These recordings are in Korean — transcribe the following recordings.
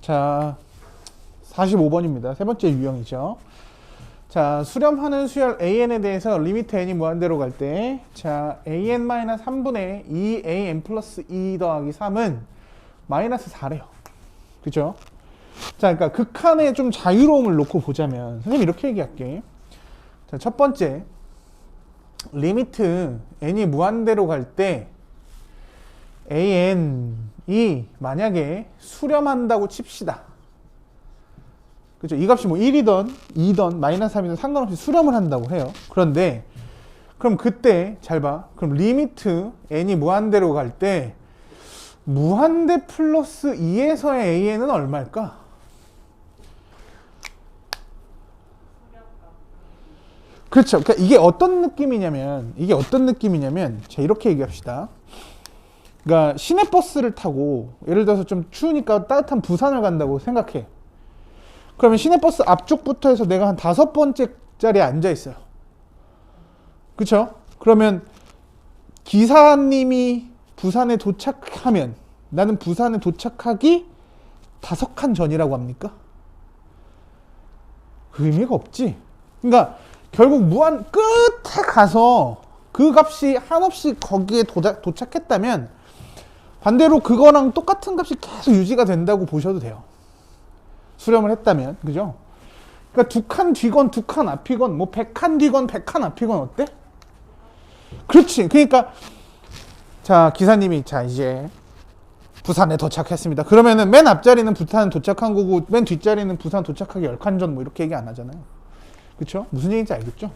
자, 45번입니다. 세 번째 유형이죠. 자, 수렴하는 수열 AN에 대해서 리미트 N이 무한대로 갈 때, 자, AN-3분의 2AN 플러스 2 더하기 3은 마이너스 4래요. 그죠? 자, 그러니까 극한의 좀 자유로움을 놓고 보자면, 선생님 이렇게 얘기할게. 자, 첫 번째, 리미트 N이 무한대로 갈 때, AN이 만약에 수렴한다고 칩시다. 그죠? 이 값이 뭐 1이던 2던 마이너스 3이든 상관없이 수렴을 한다고 해요. 그런데 그럼 그때 잘 봐. 그럼 리미트 n이 무한대로 갈 때 무한대 플러스 2에서의 an은 얼마일까? 그렇죠. 그러니까 이게 어떤 느낌이냐면 자, 이렇게 얘기합시다. 그러니까 시내버스를 타고 예를 들어서 좀 추우니까 따뜻한 부산을 간다고 생각해. 그러면 시내버스 앞쪽부터 해서 내가 한 5번째 자리에 앉아 있어요. 그쵸? 그러면 기사님이 부산에 도착하면 나는 부산에 도착하기 5칸 전이라고 합니까? 의미가 없지. 그러니까 결국 무한 끝에 가서 그 값이 한없이 거기에 도착했다면 반대로 그거랑 똑같은 값이 계속 유지가 된다고 보셔도 돼요. 수렴을 했다면, 그죠? 그러니까 2칸 뒤건 2칸 앞이건 뭐 100칸 뒤건 100칸 앞이건 어때? 그렇지. 그러니까 자, 기사님이 자, 이제 부산에 도착했습니다. 그러면은 맨 앞자리는 부산 도착한 거고 맨 뒷자리는 부산 도착하기 10칸 전 뭐 이렇게 얘기 안 하잖아요. 그렇죠? 무슨 얘기인지 알겠죠?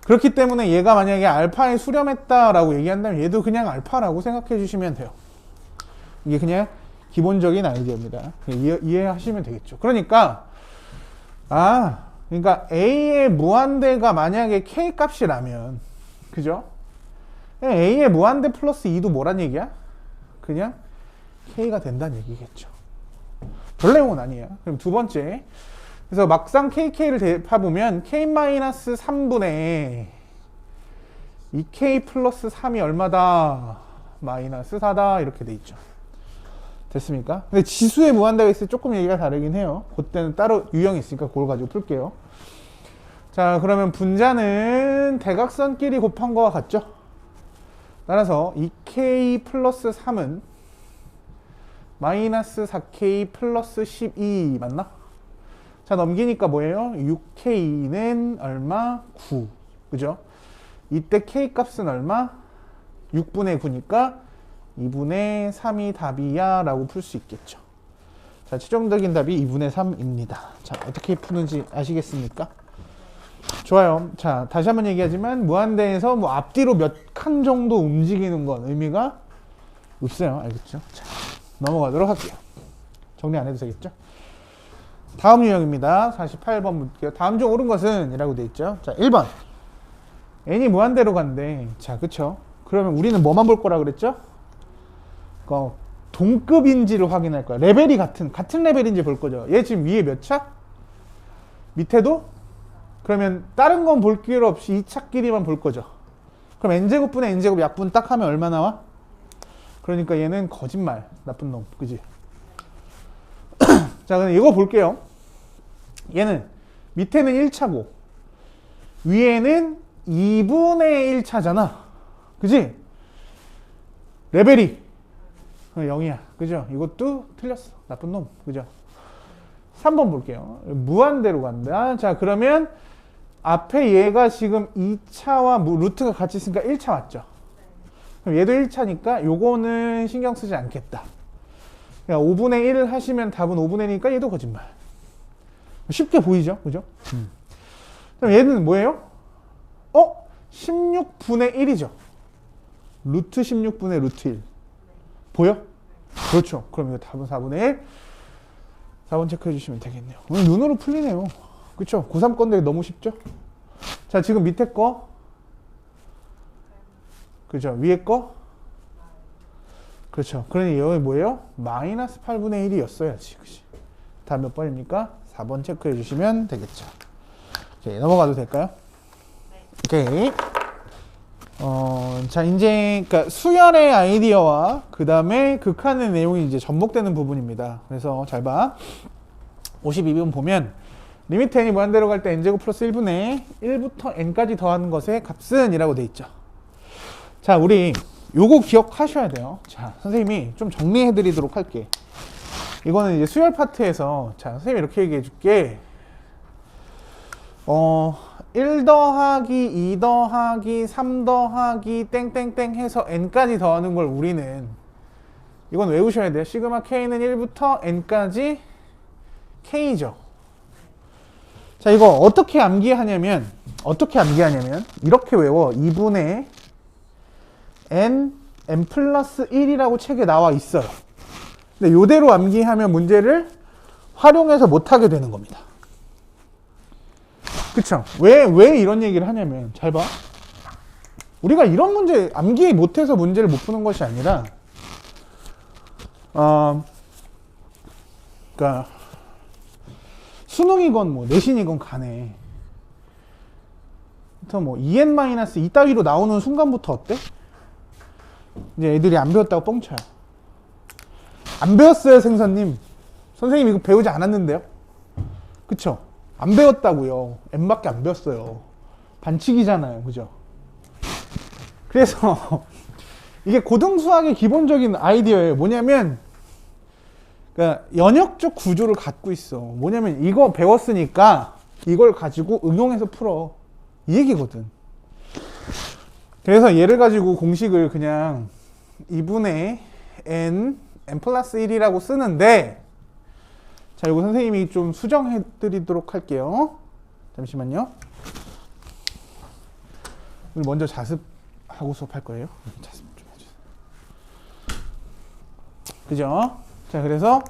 그렇기 때문에 얘가 만약에 알파에 수렴했다라고 얘기한다면 얘도 그냥 알파라고 생각해 주시면 돼요. 이게 그냥 기본적인 아이디어입니다. 이해하시면 되겠죠. 그러니까 그러니까 A의 무한대가 만약에 K 값이라면, 그죠? A의 무한대 플러스 2도 뭐란 얘기야? 그냥 K가 된다는 얘기겠죠. 별 내용은 아니에요. 그럼 두 번째, 그래서 막상 KK를 대파보면 K-3분의 2K 플러스 3이 얼마다? 마이너스 4다 이렇게 돼 있죠. 됐습니까? 근데 지수의 무한대가 있을 때 조금 얘기가 다르긴 해요. 그때는 따로 유형이 있으니까 그걸 가지고 풀게요. 자, 그러면 분자는 대각선끼리 곱한 거와 같죠? 따라서 2K 플러스 3은 마이너스 4K 플러스 12 맞나? 자, 넘기니까 뭐예요? 6K는 얼마? 9. 그죠? 이때 K 값은 얼마? 6분의 9니까 2분의 3이 답이야 라고 풀 수 있겠죠. 자, 최종적인 답이 2분의 3입니다. 자, 어떻게 푸는지 아시겠습니까? 좋아요. 자, 다시 한번 얘기하지만 무한대에서 뭐 앞뒤로 몇 칸 정도 움직이는 건 의미가 없어요. 알겠죠? 자, 넘어가도록 할게요. 정리 안 해도 되겠죠? 다음 유형입니다. 48번 볼게요. 다음 중 옳은 것은 이라고 돼 있죠. 자, 1번 n이 무한대로 간대. 자, 그쵸? 그러면 우리는 뭐만 볼 거라 그랬죠? 동급인지를 확인할 거야. 레벨이 같은 레벨인지 볼 거죠. 얘 지금 위에 몇 차? 밑에도? 그러면 다른 건 볼 필요 없이 2차끼리만 볼 거죠. 그럼 n제곱분의 n제곱 약분 딱 하면 얼마 나와? 그러니까 얘는 거짓말. 나쁜 놈. 그지? 자, 그럼 이거 볼게요. 얘는 밑에는 1차고 위에는 2분의 1차잖아. 그지? 레벨이 0이야. 그죠? 이것도 틀렸어. 나쁜 놈. 그죠? 3번 볼게요. 무한대로 간다. 자, 그러면 앞에 얘가 지금 2차와 루트가 같이 있으니까 1차 맞죠? 그럼 얘도 1차니까 요거는 신경 쓰지 않겠다. 그러니까 5분의 1을 하시면 답은 5분의 1이니까 얘도 거짓말. 쉽게 보이죠? 그죠? 그럼 얘는 뭐예요? 16분의 1이죠. 루트 16분의 루트 1. 보여? 그렇죠. 그럼 이거 답은 4분의 1. 4번 체크해 주시면 되겠네요. 오늘 눈으로 풀리네요. 그쵸? 고3 건데 너무 쉽죠? 자, 지금 밑에 거. 그죠? 위에 거. 그렇죠. 그러니 여기 뭐예요? 마이너스 8분의 1이었어야지. 그치? 답 몇 번입니까? 4번 체크해 주시면 되겠죠. 오케이, 넘어가도 될까요? 오케이. 자, 이제, 그러니까 수열의 아이디어와 그 다음에 극한의 내용이 이제 접목되는 부분입니다. 그래서 잘 봐. 52번 보면, 리미트 n이 무한대로 갈 때 n제곱 플러스 1분의 1부터 n까지 더하는 것의 값은 이라고 돼 있죠. 자, 우리 요거 기억하셔야 돼요. 자, 선생님이 좀 정리해 드리도록 할게. 이거는 이제 수열 파트에서, 자, 선생님이 이렇게 얘기해 줄게. 1 더하기 2 더하기 3 더하기 땡땡땡 해서 n까지 더하는 걸 우리는 이건 외우셔야 돼요. 시그마 k는 1부터 n까지 k죠. 자, 이거 어떻게 암기하냐면 이렇게 외워. 2분의 n 플러스 1이라고 책에 나와 있어요. 근데 요대로 암기하면 문제를 활용해서 못하게 되는 겁니다. 그쵸? 왜 이런 얘기를 하냐면, 잘 봐. 우리가 이런 문제, 암기 못해서 문제를 못 푸는 것이 아니라, 그러니까, 수능이건 뭐, 내신이건 간에, 뭐, 2n-2 따위로 나오는 순간부터 어때? 이제 애들이 안 배웠다고 뻥쳐요. 안 배웠어요, 생선님. 선생님 이거 배우지 않았는데요? 그쵸? 안 배웠다고요. n밖에 안 배웠어요. 반칙이잖아요. 그죠? 그래서 이게 고등수학의 기본적인 아이디어예요. 뭐냐면 그러니까 연역적 구조를 갖고 있어. 뭐냐면 이거 배웠으니까 이걸 가지고 응용해서 풀어. 이 얘기거든. 그래서 얘를 가지고 공식을 그냥 2분의 n 플러스 1이라고 쓰는데, 자, 이거 선생님이 좀 수정해 드리도록 할게요. 잠시만요. 오늘 먼저 자습하고 수업할 거예요. 자습 좀 해주세요. 그죠? 자, 그래서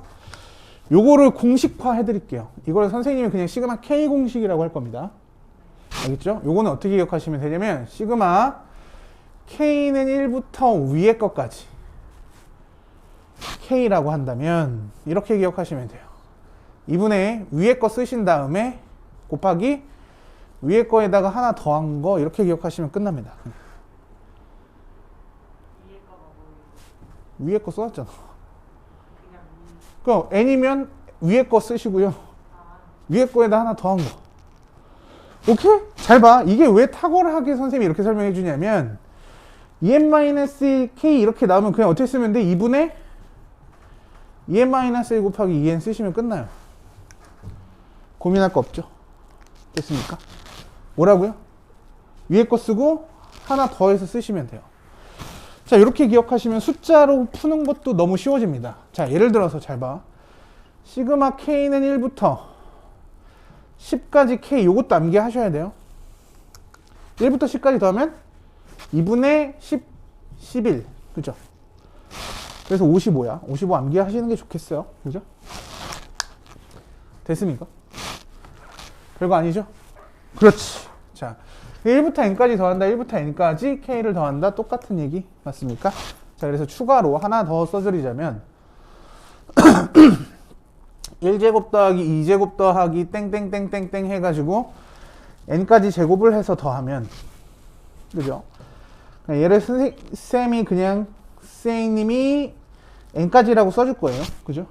요거를 공식화 해 드릴게요. 이걸 선생님이 그냥 시그마 K 공식이라고 할 겁니다. 알겠죠? 요거는 어떻게 기억하시면 되냐면, 시그마 K는 1부터 위에 것까지 K라고 한다면, 이렇게 기억하시면 돼요. 2분의 위에 거 쓰신 다음에 곱하기 위에 거에다가 하나 더한 거, 이렇게 기억하시면 끝납니다. 위에 거 써왔잖아. 그럼 n이면 위에 거 쓰시고요. 위에 거에다 하나 더한 거. 오케이? 잘 봐. 이게 왜 탁월하게 선생님이 이렇게 설명해 주냐면, 2n-1k 이렇게 나오면 그냥 어떻게 쓰면 돼? 2분의 2n-1 곱하기 2n 쓰시면 끝나요. 고민할 거 없죠? 됐습니까? 뭐라고요? 위에 거 쓰고 하나 더해서 쓰시면 돼요. 자, 이렇게 기억하시면 숫자로 푸는 것도 너무 쉬워집니다. 자, 예를 들어서 잘 봐. 시그마 k는 1부터 10까지 k, 요것도 암기하셔야 돼요. 1부터 10까지 더하면 2분의 10, 11. 그죠? 그래서 55야. 55 암기하시는 게 좋겠어요. 그죠? 됐습니까? 별거 아니죠? 그렇지. 자, 1부터 n까지 더한다. 1부터 n까지 k를 더한다. 똑같은 얘기 맞습니까? 자, 그래서 추가로 하나 더 써드리자면 1제곱 더하기 2제곱 더하기 땡땡땡땡땡 해가지고 n까지 제곱을 해서 더하면, 그죠? 얘를 쌤이 그냥 선생님이 n까지라고 써줄 거예요. 그죠?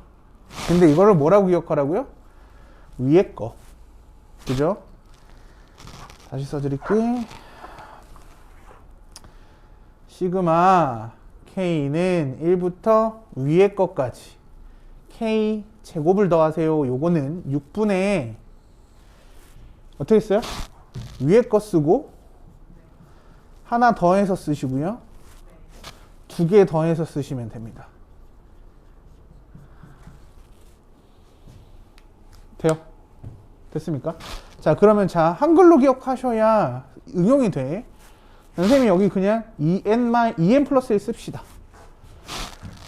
근데 이거를 뭐라고 기억하라고요? 위에 거. 그죠? 다시 써드릴게. 시그마 k는 1부터 위에 것까지 k 제곱을 더하세요. 요거는 6분의 어떻게 써요? 위에 거 쓰고 하나 더해서 쓰시고요. 두 개 더해서 쓰시면 됩니다. 돼요? 됐습니까? 자, 그러면 자, 한글로 기억하셔야 응용이 돼. 선생님이 여기 그냥 2n 플러스 1 씁시다.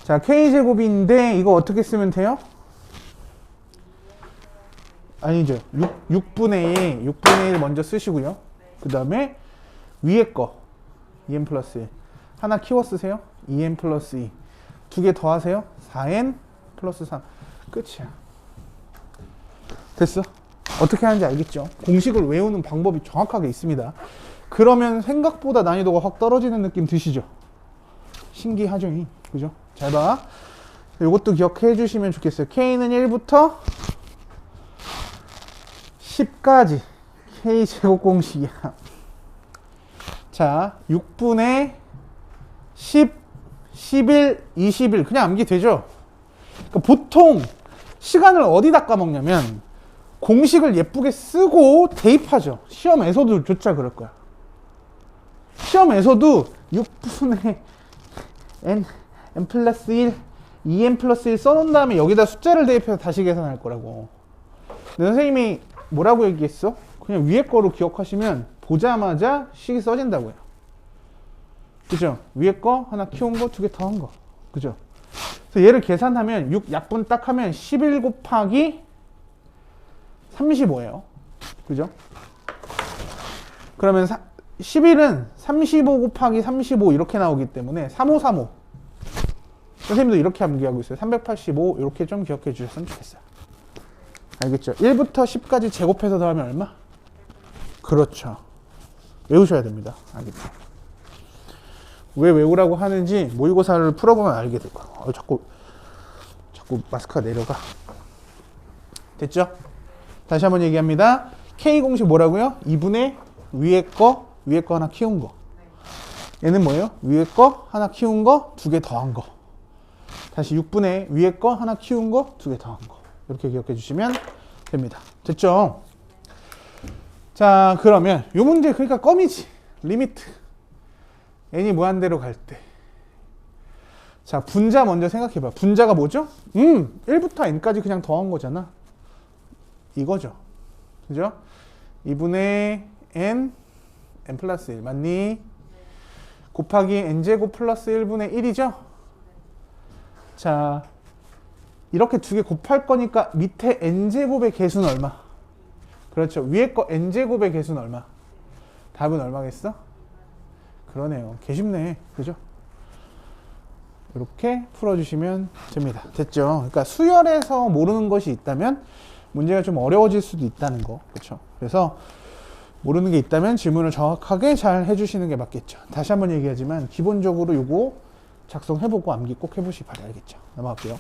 자, k제곱인데 이거 어떻게 쓰면 돼요? 아니죠. 6분의 1 먼저 쓰시고요. 그 다음에 위에 거 2n 플러스 1 하나 키워 쓰세요. 2n 플러스 2 두 개 더하세요. 4n 플러스 3 끝이야. 됐어? 어떻게 하는지 알겠죠? 공식을 외우는 방법이 정확하게 있습니다. 그러면 생각보다 난이도가 확 떨어지는 느낌 드시죠? 신기하죠? 그죠? 잘 봐. 이것도 기억해 주시면 좋겠어요. K는 1부터 10까지 K제곱 공식이야. 자, 6분의 10, 11, 21 그냥 암기 되죠? 그러니까 보통 시간을 어디다 까먹냐면 공식을 예쁘게 쓰고 대입하죠. 시험에서도 조차 그럴 거야. 시험에서도 6분의 n 플러스 1, 2n 플러스 1 써놓은 다음에 여기다 숫자를 대입해서 다시 계산할 거라고. 근데 선생님이 뭐라고 얘기했어? 그냥 위에 거로 기억하시면 보자마자 식이 써진다고요. 그죠? 위에 거 하나 키운 거, 두 개 더한 거. 그죠? 그래서 얘를 계산하면 6 약분 딱 하면 11 곱하기 35예요. 그죠? 그러면 11은 35 곱하기 35 이렇게 나오기 때문에 3535. 선생님도 이렇게 암기하고 있어요. 385 이렇게 좀 기억해 주셨으면 좋겠어요. 알겠죠? 1부터 10까지 제곱해서 더하면 얼마? 그렇죠. 외우셔야 됩니다. 알겠죠? 왜 외우라고 하는지 모의고사를 풀어보면 알게 될 거예요. 자꾸 마스크가 내려가. 됐죠? 다시 한번 얘기합니다. K 공식 뭐라고요? 2분의 위에 거 하나 키운 거. 얘는 뭐예요? 위에 거 하나 키운 거, 두 개 더한 거. 다시 6분의 위에 거 하나 키운 거, 두 개 더한 거. 이렇게 기억해 주시면 됩니다. 됐죠? 자, 그러면 이 문제 그러니까 껌이지. 리미트. n이 무한대로 갈 때. 자, 분자 먼저 생각해봐. 분자가 뭐죠? 1부터 n까지 그냥 더한 거잖아. 이거죠. 그죠? 2분의 n 플러스 1 맞니? 곱하기 n제곱 플러스 1분의 1이죠? 자, 이렇게 두 개 곱할 거니까 밑에 n제곱의 개수는 얼마? 그렇죠. 위에 거 n제곱의 개수는 얼마? 답은 얼마겠어? 그러네요. 개쉽네. 그죠? 이렇게 풀어주시면 됩니다. 됐죠? 그러니까 수열에서 모르는 것이 있다면 문제가 좀 어려워질 수도 있다는 거. 그렇죠? 그래서 모르는 게 있다면 질문을 정확하게 잘 해주시는 게 맞겠죠. 다시 한번 얘기하지만 기본적으로 요거 작성해보고 암기 꼭 해보시기 바라겠죠. 넘어갈게요.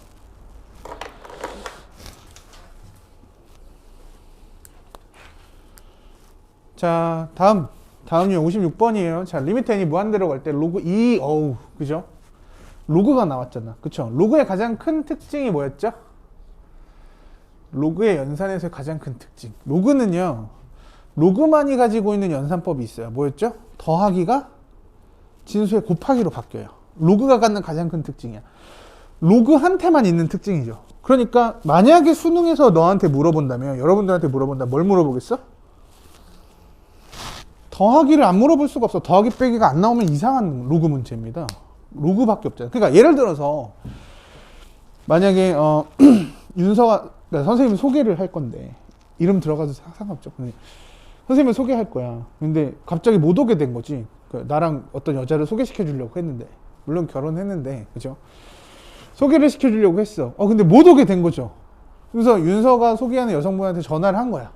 자, 다음이 56번이에요. 자, 리미트 n이 무한대로 갈 때 로그 2, 그죠? 로그가 나왔잖아. 그쵸? 로그의 가장 큰 특징이 뭐였죠? 로그의 연산에서의 가장 큰 특징. 로그는요, 로그만이 가지고 있는 연산법이 있어요. 뭐였죠? 더하기가 진수의 곱하기로 바뀌어요. 로그가 갖는 가장 큰 특징이야. 로그한테만 있는 특징이죠. 그러니까 만약에 수능에서 너한테 물어본다면, 여러분들한테 물어본다면 뭘 물어보겠어? 더하기를 안 물어볼 수가 없어. 더하기 빼기가 안 나오면 이상한 로그 문제입니다. 로그밖에 없잖아요. 그러니까 예를 들어서 만약에 윤서가 그러니까 선생님 소개를 할 건데 이름 들어가도 상관없죠. 선생님을 소개할 거야. 근데 갑자기 못 오게 된 거지. 나랑 어떤 여자를 소개시켜 주려고 했는데 물론 결혼했는데 그죠? 소개를 시켜 주려고 했어. 근데 못 오게 된 거죠. 그래서 윤서가 소개하는 여성분한테 전화를 한 거야.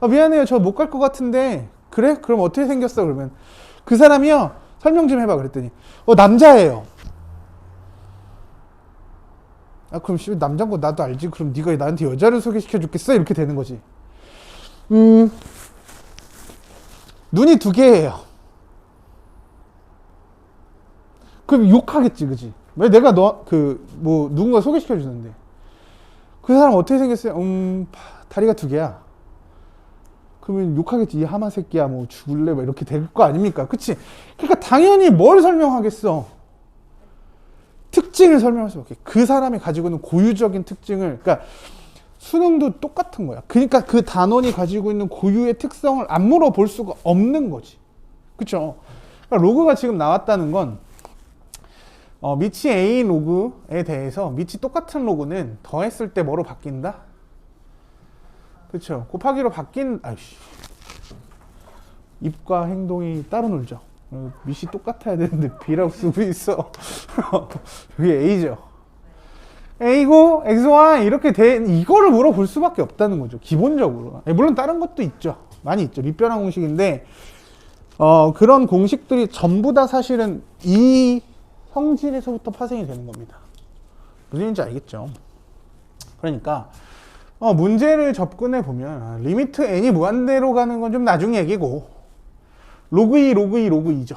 미안해요. 저 못 갈 것 같은데 그래? 그럼 어떻게 생겼어? 그러면 그 사람이요. 설명 좀 해봐. 그랬더니 남자예요. 그럼 남자인 거 나도 알지. 그럼 네가 나한테 여자를 소개시켜 줬겠어? 이렇게 되는 거지. 눈이 두 개예요. 그럼 욕하겠지, 그지? 왜 내가 누군가 소개시켜 주는데 그 사람 어떻게 생겼어요? 다리가 두 개야. 그러면 욕하겠지. 이 하마 새끼야, 뭐 죽을래, 뭐 이렇게 될 거 아닙니까? 그치? 그러니까 당연히 뭘 설명하겠어? 특징을 설명할 수밖에. 그 사람이 가지고 있는 고유적인 특징을, 그러니까 수능도 똑같은 거야. 그러니까 그 단원이 가지고 있는 고유의 특성을 안 물어볼 수가 없는 거지. 그쵸? 그러니까 로그가 지금 나왔다는 건 밑이 A 로그에 대해서 밑이 똑같은 로그는 더했을 때 뭐로 바뀐다? 그쵸? 곱하기로 입과 행동이 따로 놀죠. 밑이 똑같아야 되는데 B라고 쓰고 있어. 여기 A죠. A고 XY 이렇게 이거를 물어볼 수밖에 없다는 거죠. 기본적으로. 물론 다른 것도 있죠. 많이 있죠. 밑변환 공식인데 그런 공식들이 전부 다 사실은 이 성질에서부터 파생이 되는 겁니다. 무슨 얘기인지 알겠죠? 그러니까 문제를 접근해 보면 리미트 n이 무한대로 가는 건 좀 나중 얘기고 로그 2, 로그 2, 로그 2죠.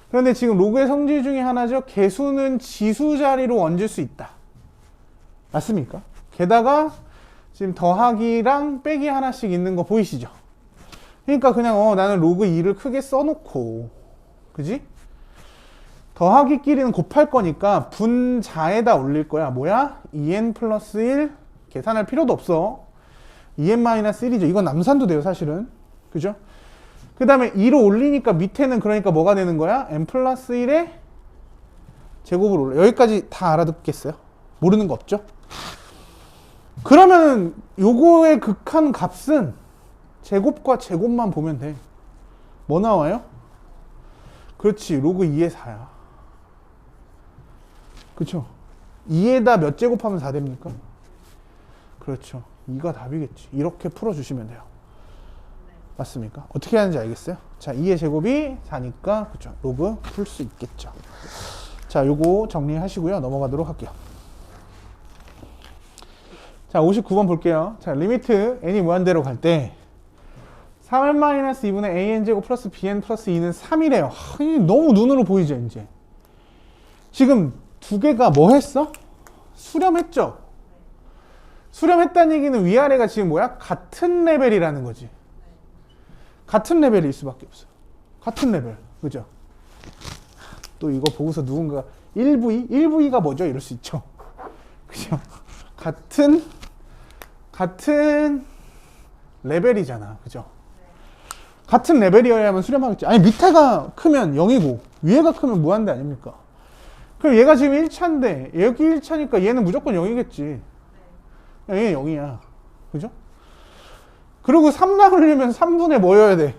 그런데 지금 로그의 성질 중에 하나죠. 개수는 지수 자리로 얹을 수 있다. 맞습니까? 게다가 지금 더하기랑 빼기 하나씩 있는 거 보이시죠? 그러니까 그냥 나는 로그 2를 크게 써놓고, 그지? 더하기끼리는 곱할 거니까 분자에다 올릴 거야. 뭐야? 2n 플러스 1 계산할 필요도 없어. 2n 마이너스 1이죠. 이건 남산도 돼요, 사실은. 그죠? 그 다음에 2로 올리니까 밑에는 그러니까 뭐가 되는 거야? n 플러스 1의 제곱을 올려. 여기까지 다 알아듣겠어요? 모르는 거 없죠? 그러면 요거의 극한 값은 제곱과 제곱만 보면 돼. 뭐 나와요? 그렇지, 로그 2의 4야. 그쵸? 2에다 몇 제곱하면 4 됩니까? 그렇죠. 2가 답이겠지. 이렇게 풀어주시면 돼요. 맞습니까? 어떻게 하는지 알겠어요? 자, 2의 제곱이 4니까 그쵸, 로그 풀 수 있겠죠. 자, 요거 정리하시고요. 넘어가도록 할게요. 자, 59번 볼게요. 자, 리미트 n이 무한대로 갈 때 3n-2분의 an제곱 플러스 bn 플러스 2는 3이래요. 너무 눈으로 보이죠, 이제? 지금 두 개가 뭐 했어? 수렴했죠? 수렴했다는 얘기는 위아래가 지금 뭐야? 같은 레벨이라는 거지. 같은 레벨일 수밖에 없어요. 같은 레벨. 그죠? 또 이거 보고서 누군가 1V? 1V가 뭐죠? 이럴 수 있죠. 그죠? 같은 레벨이잖아. 그죠? 같은 레벨이어야만 수렴하겠지. 아니, 밑에가 크면 0이고 위에가 크면 무한대 아닙니까? 그럼 얘가 지금 1차인데 여기 1차니까 얘는 무조건 0이겠지. 얘는 0이야. 그죠? 그리고 3 나오려면 3분의 뭐여야 돼?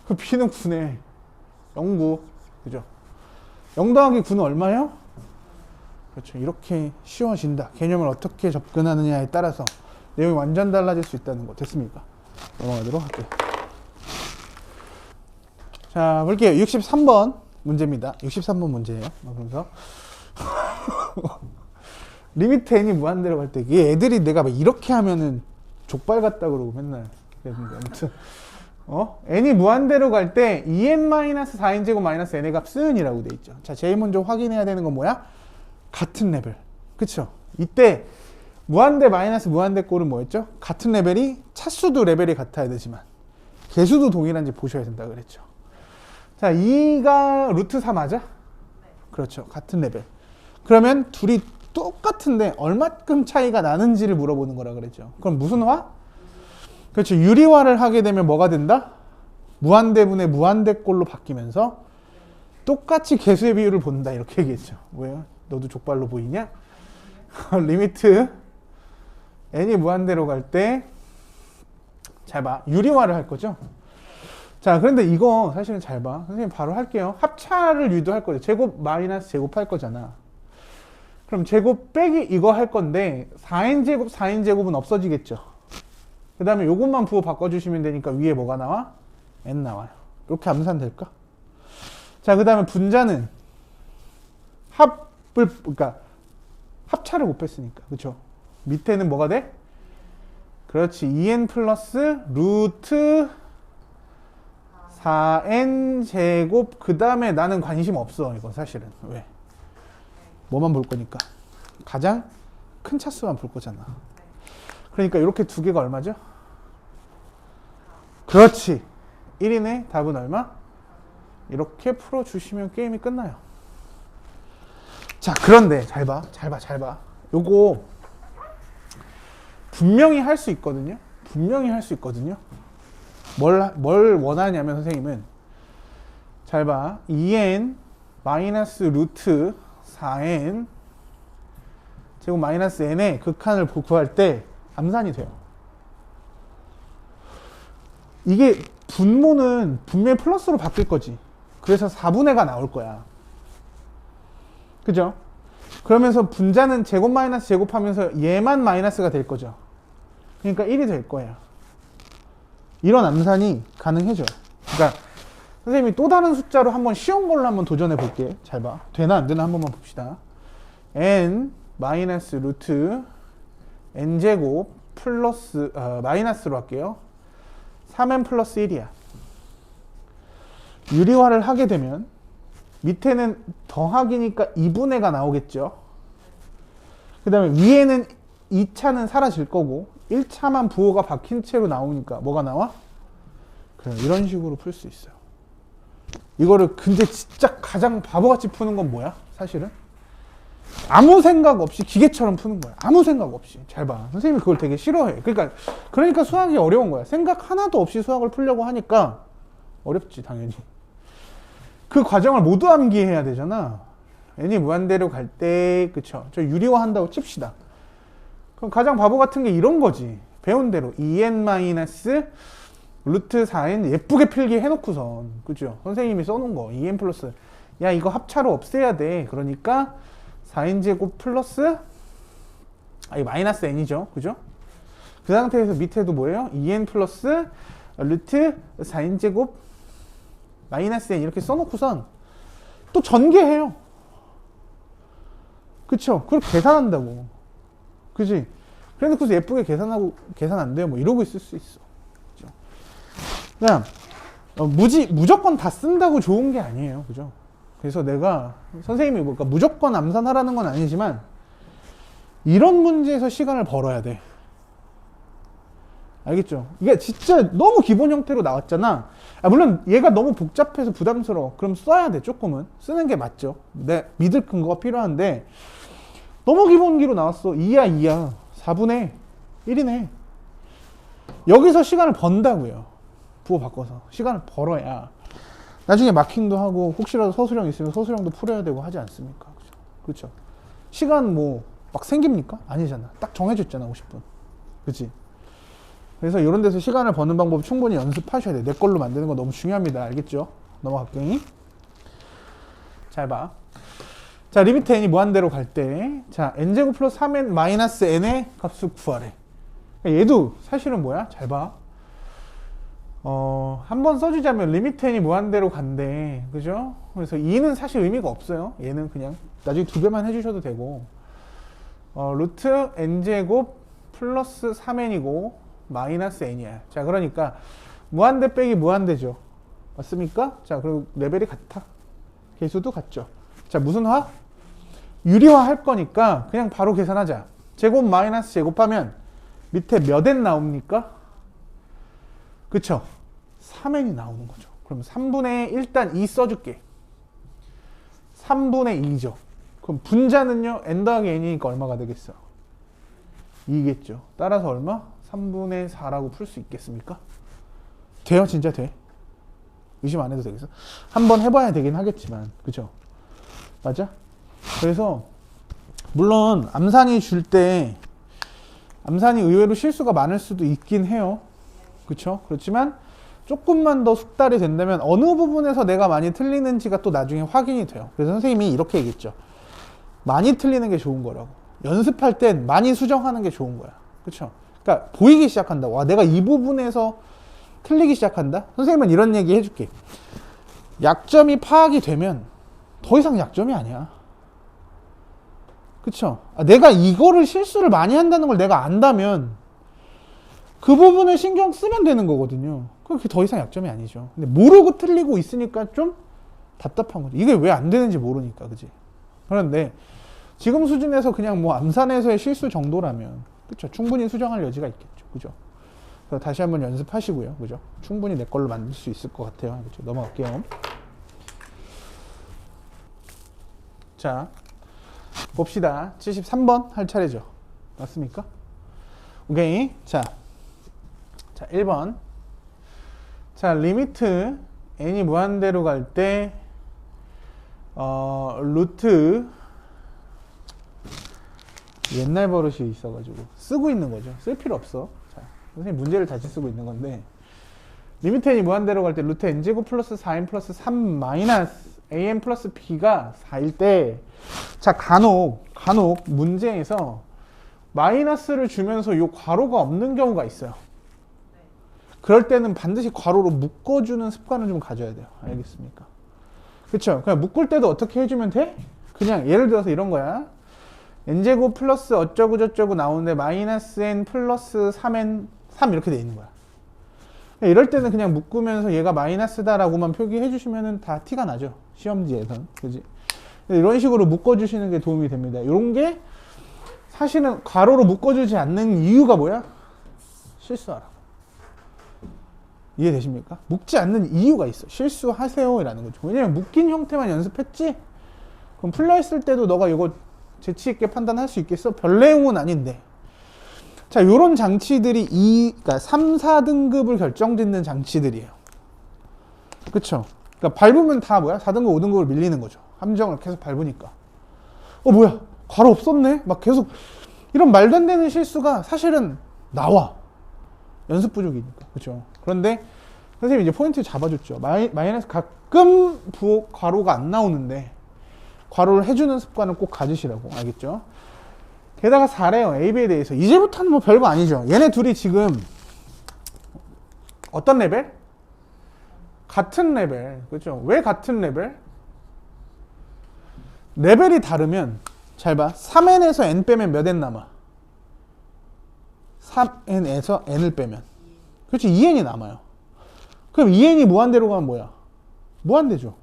그 b는 9네. 0, 9. 그죠? 0 더하기 9는 얼마요? 그렇죠. 이렇게 쉬워진다. 개념을 어떻게 접근하느냐에 따라서 내용이 완전 달라질 수 있다는 거. 됐습니까? 넘어가도록 할게요. 자, 볼게요. 63번 문제입니다. 63번 문제예요. 그러면서 리미트 n이 무한대로 갈 때 이게 애들이 내가 막 이렇게 하면은 족발 같다 그러고 맨날 그랬는데 아무튼 n이 무한대로 갈 때 2n-4n 제곱 마이너스 n의 값은 이라고 돼 있죠. 자, 제일 먼저 확인해야 되는 건 뭐야? 같은 레벨. 그쵸? 이때 무한대 마이너스 무한대 꼴은 뭐였죠? 같은 레벨이 차수도 레벨이 같아야 되지만 개수도 동일한지 보셔야 된다 그랬죠. 자, 2가 루트 4 맞아? 그렇죠. 같은 레벨. 그러면 둘이 똑같은데 얼마큼 차이가 나는지를 물어보는 거라 그랬죠. 그럼 무슨 화? 그렇죠. 유리화를 하게 되면 뭐가 된다? 무한대분의 무한대꼴로 바뀌면서 똑같이 개수의 비율을 본다 이렇게 얘기했죠. 왜요? 너도 족발로 보이냐? 리미트 n이 무한대로 갈 때 잘 봐. 유리화를 할 거죠. 자, 그런데 이거 사실은 잘 봐. 선생님 바로 할게요. 합차를 유도할 거죠. 제곱 마이너스 제곱 할 거잖아. 그럼 제곱 빼기 이거 할 건데 4n제곱 4n제곱은 없어지겠죠. 그 다음에 요것만 부호 바꿔주시면 되니까 위에 뭐가 나와? n 나와요. 이렇게 암산 될까? 자, 그 다음에 분자는 그러니까 합차를 곱했으니까. 그쵸? 밑에는 뭐가 돼? 그렇지. 2n 플러스 루트 4n 제곱. 그 다음에 나는 관심 없어. 이거 사실은. 왜? 뭐만 볼 거니까. 가장 큰 차수만 볼 거잖아. 그러니까 이렇게 두 개가 얼마죠? 그렇지. 1이네. 답은 얼마? 이렇게 풀어주시면 게임이 끝나요. 자, 그런데 잘 봐. 요거 분명히 할 수 있거든요. 뭘 원하냐면 선생님은 잘 봐. 2n 마이너스 루트 4n 제곱 마이너스 n의 극한을 구할 때 암산이 돼요. 이게 분모는 분명히 플러스로 바뀔 거지. 그래서 4분의 가 나올 거야. 그죠? 그러면서 분자는 제곱 마이너스 제곱하면서 얘만 마이너스가 될 거죠. 그러니까 1이 될 거예요. 이런 암산이 가능해져요. 그러니까 선생님이 또 다른 숫자로 한번 쉬운 걸로 한번 도전해 볼게. 잘 봐. 되나 안 되나 한 번만 봅시다. n 마이너스 루트 n 제곱 플러스 마이너스로 할게요. 3n 플러스 1이야. 유리화를 하게 되면 밑에는 더하기니까 2분의가 나오겠죠. 그 다음에 위에는 2차는 사라질 거고 1차만 부호가 박힌 채로 나오니까 뭐가 나와? 그래, 이런 식으로 풀 수 있어요. 이거를 근데 진짜 가장 바보같이 푸는 건 뭐야? 사실은 아무 생각 없이 기계처럼 푸는 거야. 아무 생각 없이. 잘 봐. 선생님이 그걸 되게 싫어해. 그러니까 수학이 어려운 거야. 생각 하나도 없이 수학을 풀려고 하니까 어렵지, 당연히. 그 과정을 모두 암기해야 되잖아. n이 무한대로 갈 때, 그쵸? 저 유리화 한다고 칩시다. 그럼 가장 바보 같은 게 이런 거지. 배운 대로 2n 마이너스 루트 4n 예쁘게 필기 해놓고선, 그죠? 선생님이 써놓은 거 2n 플러스, 야 이거 합차로 없애야 돼. 그러니까 4n 제곱 플러스 이 마이너스 n이죠, 그죠? 그 상태에서 밑에도 뭐예요? 2n 플러스 루트 4n 제곱 마이너스 n 이렇게 써놓고선 또 전개해요. 그쵸? 그걸 계산한다고. 그지? 그래놓고서 예쁘게 계산 안 돼요. 뭐 이러고 있을 수 있어. 그죠? 그냥, 무조건 다 쓴다고 좋은 게 아니에요. 그죠? 그래서 내가, 선생님이 그러니까 무조건 암산하라는 건 아니지만, 이런 문제에서 시간을 벌어야 돼. 알겠죠? 이게 진짜 너무 기본 형태로 나왔잖아. 물론 얘가 너무 복잡해서 부담스러워. 그럼 써야 돼, 조금은. 쓰는 게 맞죠. 내 믿을 근거가 필요한데, 너무 기본기로 나왔어. 2야. 4분의 1이네. 여기서 시간을 번다고요. 부호 바꿔서. 시간을 벌어야. 나중에 마킹도 하고, 혹시라도 서술형 있으면 서술형도 풀어야 되고 하지 않습니까? 그렇죠? 시간 뭐, 막 생깁니까? 아니잖아. 딱 정해줬잖아, 50분. 그치? 그래서 이런 데서 시간을 버는 방법 충분히 연습하셔야 돼. 내 걸로 만드는 거 너무 중요합니다. 알겠죠? 넘어갈게. 잘 봐. 자, 리미트 n이 무한대로 갈 때, 자, n제곱 플러스 3n 마이너스 n의 값을 구하래. 얘도 사실은 뭐야? 잘 봐. 한번 써주자면 리미트 n이 무한대로 간대. 그죠? 그래서 2는 사실 의미가 없어요. 얘는 그냥 나중에 2배만 해주셔도 되고, 루트 n제곱 플러스 3n이고, 마이너스 n이야. 자, 그러니까 무한대 빼기 무한대죠. 맞습니까? 자, 그리고 레벨이 같아. 개수도 같죠. 자, 무슨 화? 유리화 할 거니까 그냥 바로 계산하자. 제곱 마이너스 제곱하면 밑에 몇 n 나옵니까? 그쵸? 3n이 나오는 거죠. 그럼 3분의 일단 2 써줄게. 3분의 2죠. 그럼 분자는요, n 더하기 n이니까 얼마가 되겠어? 2겠죠. 따라서 얼마? 3분의 4라고 풀 수 있겠습니까? 돼요? 진짜 돼? 의심 안 해도 되겠어? 한번 해봐야 되긴 하겠지만, 그죠? 맞아? 그래서 물론 암산이 줄 때 암산이 의외로 실수가 많을 수도 있긴 해요. 그쵸? 그렇지만 조금만 더 숙달이 된다면 어느 부분에서 내가 많이 틀리는지가 또 나중에 확인이 돼요. 그래서 선생님이 이렇게 얘기했죠. 많이 틀리는 게 좋은 거라고. 연습할 땐 많이 수정하는 게 좋은 거야. 그쵸? 그러니까 보이기 시작한다. 와, 내가 이 부분에서 틀리기 시작한다? 선생님은 이런 얘기 해줄게. 약점이 파악이 되면 더 이상 약점이 아니야. 그쵸? 내가 이거를 실수를 많이 한다는 걸 내가 안다면 그 부분을 신경 쓰면 되는 거거든요. 그게 더 이상 약점이 아니죠. 근데 모르고 틀리고 있으니까 좀 답답한 거죠. 이게 왜 안 되는지 모르니까, 그지? 그런데 지금 수준에서 그냥 뭐 암산에서의 실수 정도라면, 그쵸? 충분히 수정할 여지가 있겠죠. 그죠? 그래서 다시 한번 연습하시고요. 그죠? 충분히 내 걸로 만들 수 있을 것 같아요. 그죠? 넘어갈게요. 자, 봅시다. 73번 할 차례죠. 맞습니까? 오케이. 자, 1번. 자, 리미트 n이 무한대로 갈 때, 루트, 옛날 버릇이 있어가지고 쓰고 있는 거죠. 쓸 필요 없어. 자, 선생님 문제를 다시 쓰고 있는 건데, 리미트 n이 무한대로 갈 때 루트 n제곱 플러스 4n 플러스 3 마이너스 an 플러스 b가 4일 때, 자, 간혹 문제에서 마이너스를 주면서 요 괄호가 없는 경우가 있어요. 그럴 때는 반드시 괄호로 묶어주는 습관을 좀 가져야 돼요. 알겠습니까? 그쵸? 그냥 묶을 때도 어떻게 해주면 돼? 그냥 예를 들어서 이런 거야. n제곱 플러스 어쩌고 저쩌고 나오는데 마이너스 n 플러스 3n 3 이렇게 돼 있는 거야. 이럴 때는 그냥 묶으면서 얘가 마이너스다라고만 표기해 주시면은 다 티가 나죠. 시험지에선. 그지? 이런 식으로 묶어주시는 게 도움이 됩니다. 이런 게 사실은 괄호로 묶어주지 않는 이유가 뭐야? 실수하라고. 이해되십니까? 묶지 않는 이유가 있어. 실수하세요 라는 거죠. 왜냐면 묶인 형태만 연습했지? 그럼 풀려있을 때도 너가 이거 재치있게 판단할 수 있겠어? 별 내용은 아닌데. 자, 요런 장치들이 그러니까 3, 4등급을 결정짓는 장치들이에요. 그쵸? 그러니까 밟으면 다 뭐야? 4등급, 5등급을 밀리는 거죠. 함정을 계속 밟으니까. 뭐야? 괄호 없었네? 막 계속 이런 말도 안 되는 실수가 사실은 나와. 연습 부족이니까. 그쵸? 그런데 선생님이 이제 포인트 잡아줬죠. 마이너스 가끔 괄호가 안 나오는데 괄호를 해주는 습관을 꼭 가지시라고. 알겠죠? 게다가 4래요. AB에 대해서. 이제부터는 뭐 별거 아니죠. 얘네 둘이 지금 어떤 레벨? 같은 레벨. 그렇죠? 왜 같은 레벨? 레벨이 다르면 잘 봐. 3n에서 n 빼면 몇 n 남아? 3n에서 n을 빼면. 그렇지. 2n이 남아요. 그럼 2n이 무한대로 가면 뭐야? 무한대죠.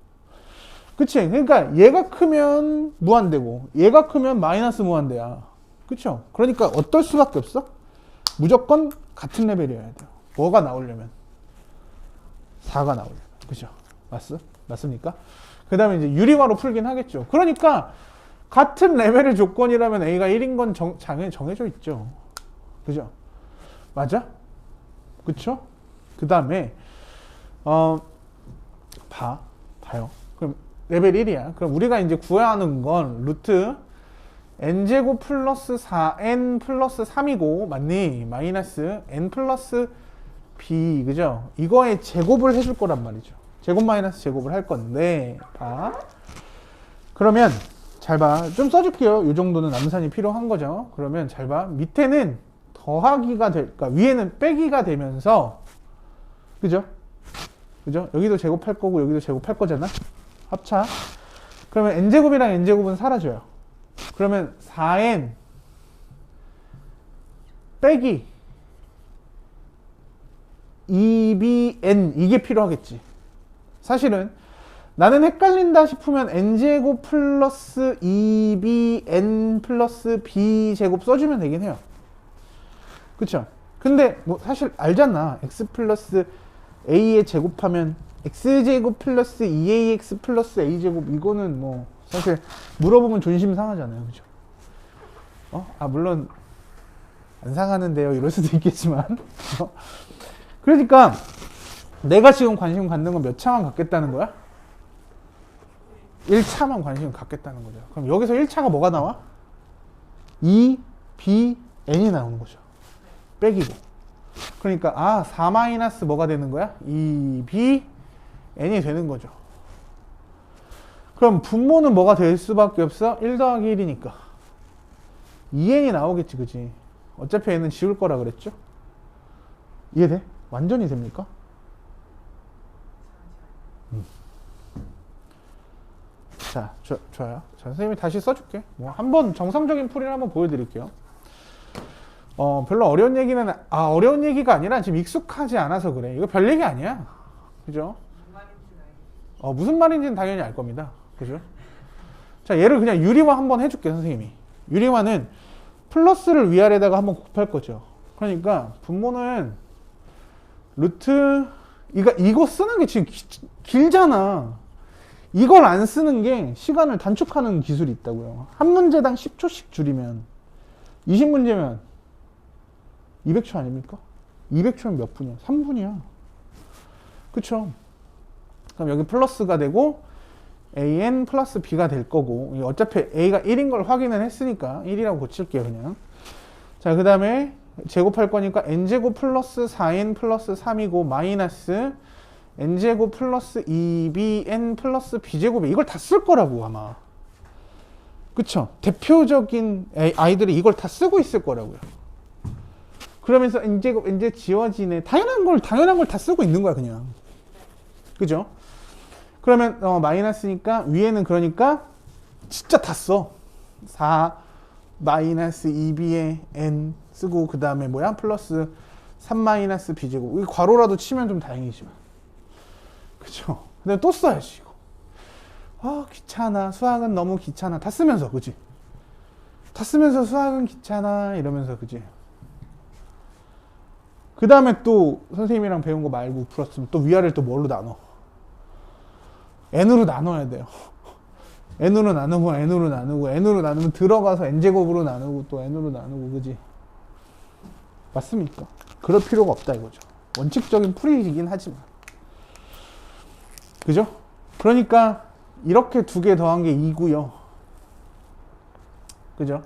그치? 그러니까 얘가 크면 무한대고 얘가 크면 마이너스 무한대야. 그쵸? 그러니까 어떨 수밖에 없어? 무조건 같은 레벨이어야 돼요. 뭐가 나오려면 4가 나오려면. 그죠? 맞습니까? 그 다음에 이제 유리화로 풀긴 하겠죠. 그러니까 같은 레벨의 조건이라면 A가 1인 건 당연히 정해져 있죠. 그죠? 맞아? 그쵸? 그 다음에 봐요. 그럼 레벨 1이야. 그럼 우리가 이제 구해야 하는 건 루트 n제곱 플러스 4n 플러스 3이고 맞니? 마이너스 n 플러스 b 그죠? 이거의 제곱을 해줄 거란 말이죠. 제곱 마이너스 제곱을 할 건데 봐. 그러면 잘 봐. 좀 써줄게요. 이 정도는 암산이 필요한 거죠. 그러면 잘 봐. 밑에는 더하기가 그러니까 위에는 빼기가 되면서 그죠? 여기도 제곱할 거고 여기도 제곱할 거잖아. 합차. 그러면 n제곱이랑 n제곱은 사라져요. 그러면 4n 빼기 2bn 이게 필요하겠지. 사실은 나는 헷갈린다 싶으면 n제곱 플러스 2bn 플러스 b제곱 써주면 되긴 해요. 그쵸? 근데 뭐 사실 알잖아. x 플러스 a에 제곱하면 x제곱 플러스 2ax 플러스 a제곱 이거는 뭐 사실 물어보면 존심 상하잖아요. 그죠? 물론 안 상하는데요. 이럴 수도 있겠지만 그러니까 내가 지금 관심 갖는 건 몇 차만 갖겠다는 거야? 1차만 관심 갖겠다는 거죠. 그럼 여기서 1차가 뭐가 나와? 2, b, n이 나오는 거죠. 빼기고. 그러니까 4 마이너스 뭐가 되는 거야? 2, b, n이 되는 거죠. 그럼 분모는 뭐가 될 수밖에 없어? 1 더하기 1이니까 2n이 나오겠지. 그치? 어차피 n은 지울 거라 그랬죠? 이해돼? 완전히 됩니까? 자, 좋아요. 자, 선생님이 다시 써줄게. 한번 정상적인 풀이를 한번 보여드릴게요. 별로 어려운 얘기는, 어려운 얘기가 아니라 지금 익숙하지 않아서 그래. 이거 별 얘기 아니야. 그죠? 무슨 말인지는 당연히 알 겁니다. 그죠? 자, 얘를 그냥 유리화 한번 해줄게, 선생님이. 유리화는 플러스를 위아래다가 한번 곱할 거죠. 그러니까 분모는 루트, 이거 쓰는 게 지금 길잖아. 이걸 안 쓰는 게 시간을 단축하는 기술이 있다고요. 한 문제당 10초씩 줄이면 20문제면 200초 아닙니까? 200초면 몇 분이야? 3분이야. 그쵸? 그럼 여기 플러스가 되고 an 플러스 b가 될 거고 어차피 a가 1인 걸 확인을 했으니까 1이라고 고칠게요. 그냥. 자, 그 다음에 제곱할 거니까 n제곱 플러스 4n 플러스 3이고 마이너스 n제곱 플러스 2bn 플러스 b제곱에 이걸 다 쓸 거라고 아마. 그쵸? 대표적인 아이들이 이걸 다 쓰고 있을 거라고요. 그러면서 n제곱 n제 지워지네. 당연한 걸 다 쓰고 있는 거야 그냥. 그죠? 그러면 마이너스니까 위에는 그러니까 진짜 다 써. 4 마이너스 2b에 n 쓰고 그 다음에 뭐야? 플러스 3 마이너스 b제곱. 이 괄호라도 치면 좀 다행이지만. 그죠? 근데 또 써야지 이거. 귀찮아. 수학은 너무 귀찮아. 다 쓰면서 그지? 다 쓰면서 수학은 귀찮아 이러면서 그지? 그 다음에 또 선생님이랑 배운 거 말고 풀었으면 또 위아래를 또 뭘로 나눠? n으로 나눠야 돼요. n으로 나누고 n으로 나누고 n으로 나누면 들어가서 n제곱으로 나누고 또 n으로 나누고 그지? 맞습니까? 그럴 필요가 없다 이거죠. 원칙적인 풀이이긴 하지만 그죠? 그러니까 이렇게 두 개 더한 게 2고요. 그죠?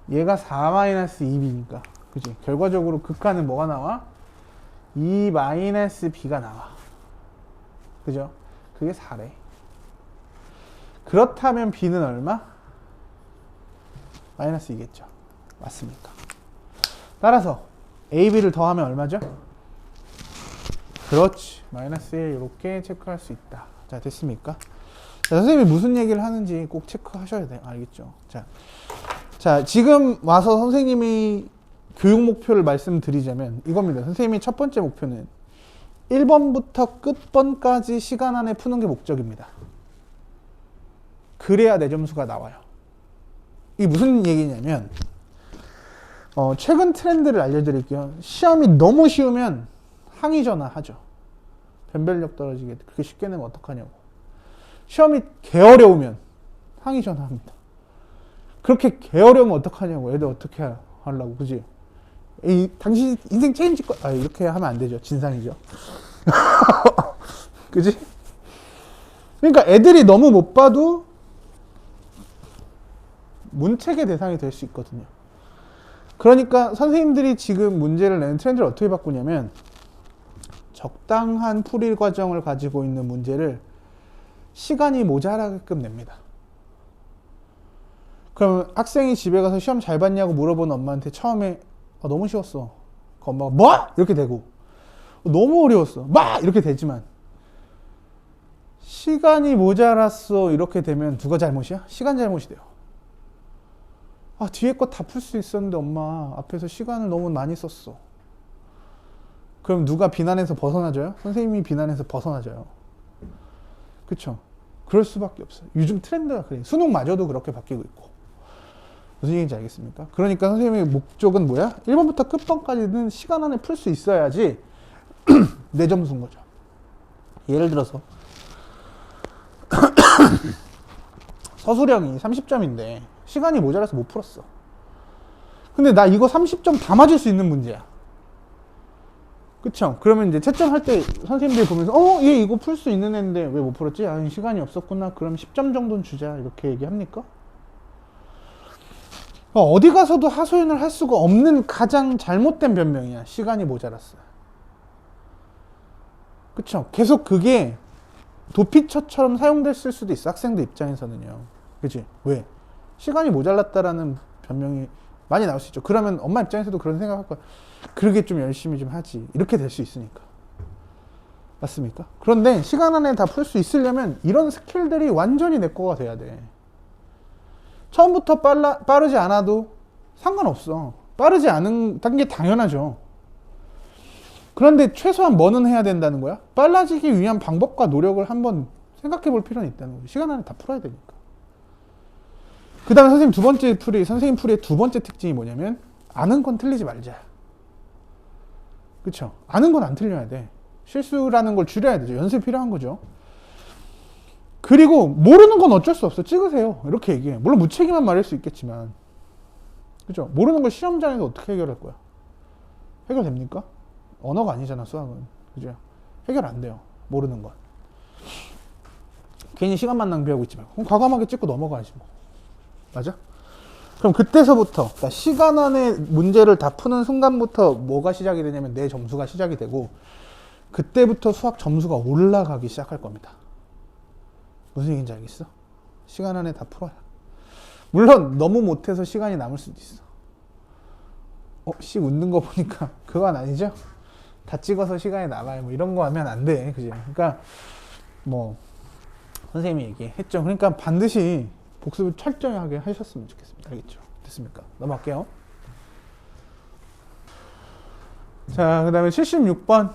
얘가 4-2b니까 그지? 결과적으로 극한은 뭐가 나와? 2-b가 나와. 그죠? 그게 4래. 그렇다면 b는 얼마? 마이너스 2겠죠. 맞습니까? 따라서 a, b를 더하면 얼마죠? 그렇지. 마이너스 1 이렇게 체크할 수 있다. 자, 됐습니까? 자, 선생님이 무슨 얘기를 하는지 꼭 체크하셔야 돼요. 알겠죠? 자, 지금 와서 선생님이 교육 목표를 말씀드리자면 이겁니다. 선생님이 첫 번째 목표는 1번부터 끝번까지 시간 안에 푸는 게 목적입니다. 그래야 내 점수가 나와요. 이게 무슨 얘기냐면 최근 트렌드를 알려드릴게요. 시험이 너무 쉬우면 항의 전화하죠. 변별력 떨어지게 그렇게 쉽게 내면 어떡하냐고. 시험이 개어려우면 항의 전화합니다. 그렇게 개어려우면 어떡하냐고. 애들 어떻게 하려고 그지? 당신 인생 체인지 이렇게 하면 안 되죠. 진상이죠. 그지? 그러니까 애들이 너무 못 봐도 문책의 대상이 될 수 있거든요. 그러니까 선생님들이 지금 문제를 내는 트렌드를 어떻게 바꾸냐면 적당한 풀이 과정을 가지고 있는 문제를 시간이 모자라게끔 냅니다. 그럼 학생이 집에 가서 시험 잘 봤냐고 물어보는 엄마한테 처음에 너무 쉬웠어. 그 엄마가 뭐? 이렇게 되고 너무 어려웠어. 막 이렇게 되지만 시간이 모자랐어 이렇게 되면 누가 잘못이야? 시간 잘못이 돼요. 뒤에 거 다 풀 수 있었는데 엄마 앞에서 시간을 너무 많이 썼어. 그럼 누가 비난해서 벗어나져요? 선생님이 비난해서 벗어나져요. 그쵸? 그럴 수밖에 없어요. 요즘 트렌드가 그래요. 수능마저도 그렇게 바뀌고 있고. 무슨 얘기인지 알겠습니까? 그러니까 선생님의 목적은 뭐야? 1번부터 끝번까지는 시간 안에 풀 수 있어야지 내 점수인 거죠. 예를 들어서 서술형이 30점인데 시간이 모자라서 못 풀었어. 근데 나 이거 30점 다 맞을 수 있는 문제야. 그쵸? 그러면 이제 채점할 때 선생님들이 보면서 얘 이거 풀 수 있는 애인데 왜 못 풀었지? 시간이 없었구나. 그럼 10점 정도는 주자. 이렇게 얘기합니까? 어디 가서도 하소연을 할 수가 없는 가장 잘못된 변명이야. 시간이 모자랐어. 그쵸? 계속 그게 도피처처럼 사용됐을 수도 있어. 학생들 입장에서는요. 그치? 왜? 시간이 모자랐다라는 변명이 많이 나올 수 있죠. 그러면 엄마 입장에서도 그런 생각할 거야. 그러게 좀 열심히 좀 하지. 이렇게 될 수 있으니까. 맞습니까? 그런데 시간 안에 다 풀 수 있으려면 이런 스킬들이 완전히 내 거가 돼야 돼. 처음부터 빠르지 않아도 상관없어. 빠르지 않은 게 당연하죠. 그런데 최소한 뭐는 해야 된다는 거야? 빨라지기 위한 방법과 노력을 한번 생각해 볼 필요는 있다는 거죠. 시간 안에 다 풀어야 되니까. 그 다음에 선생님 풀이의 두 번째 특징이 뭐냐면 아는 건 틀리지 말자. 그쵸? 아는 건 안 틀려야 돼. 실수라는 걸 줄여야 되죠. 연습이 필요한 거죠. 그리고 모르는 건 어쩔 수 없어. 찍으세요. 이렇게 얘기해. 물론 무책임한 말일 수 있겠지만 그죠? 모르는 걸 시험장에서 어떻게 해결할 거야? 해결됩니까? 언어가 아니잖아 수학은. 그죠? 해결 안 돼요. 모르는 건. 괜히 시간만 낭비하고 있지 말고. 그럼 과감하게 찍고 넘어가야지 뭐. 맞아? 그럼 그때서부터 그러니까 시간 안에 문제를 다 푸는 순간부터 뭐가 시작이 되냐면 내 점수가 시작이 되고 그때부터 수학 점수가 올라가기 시작할 겁니다. 무슨 얘기인지 알겠어? 시간 안에 다 풀어야. 물론 너무 못해서 시간이 남을 수도 있어. 씩 웃는 거 보니까 그건 아니죠? 다 찍어서 시간이 남아요. 뭐 이런 거 하면 안 돼. 그지? 그러니까 뭐 선생님이 얘기했죠. 그러니까 반드시 복습을 철저히 하게 하셨으면 좋겠습니다. 알겠죠? 됐습니까? 넘어갈게요. 자, 그 다음에 76번.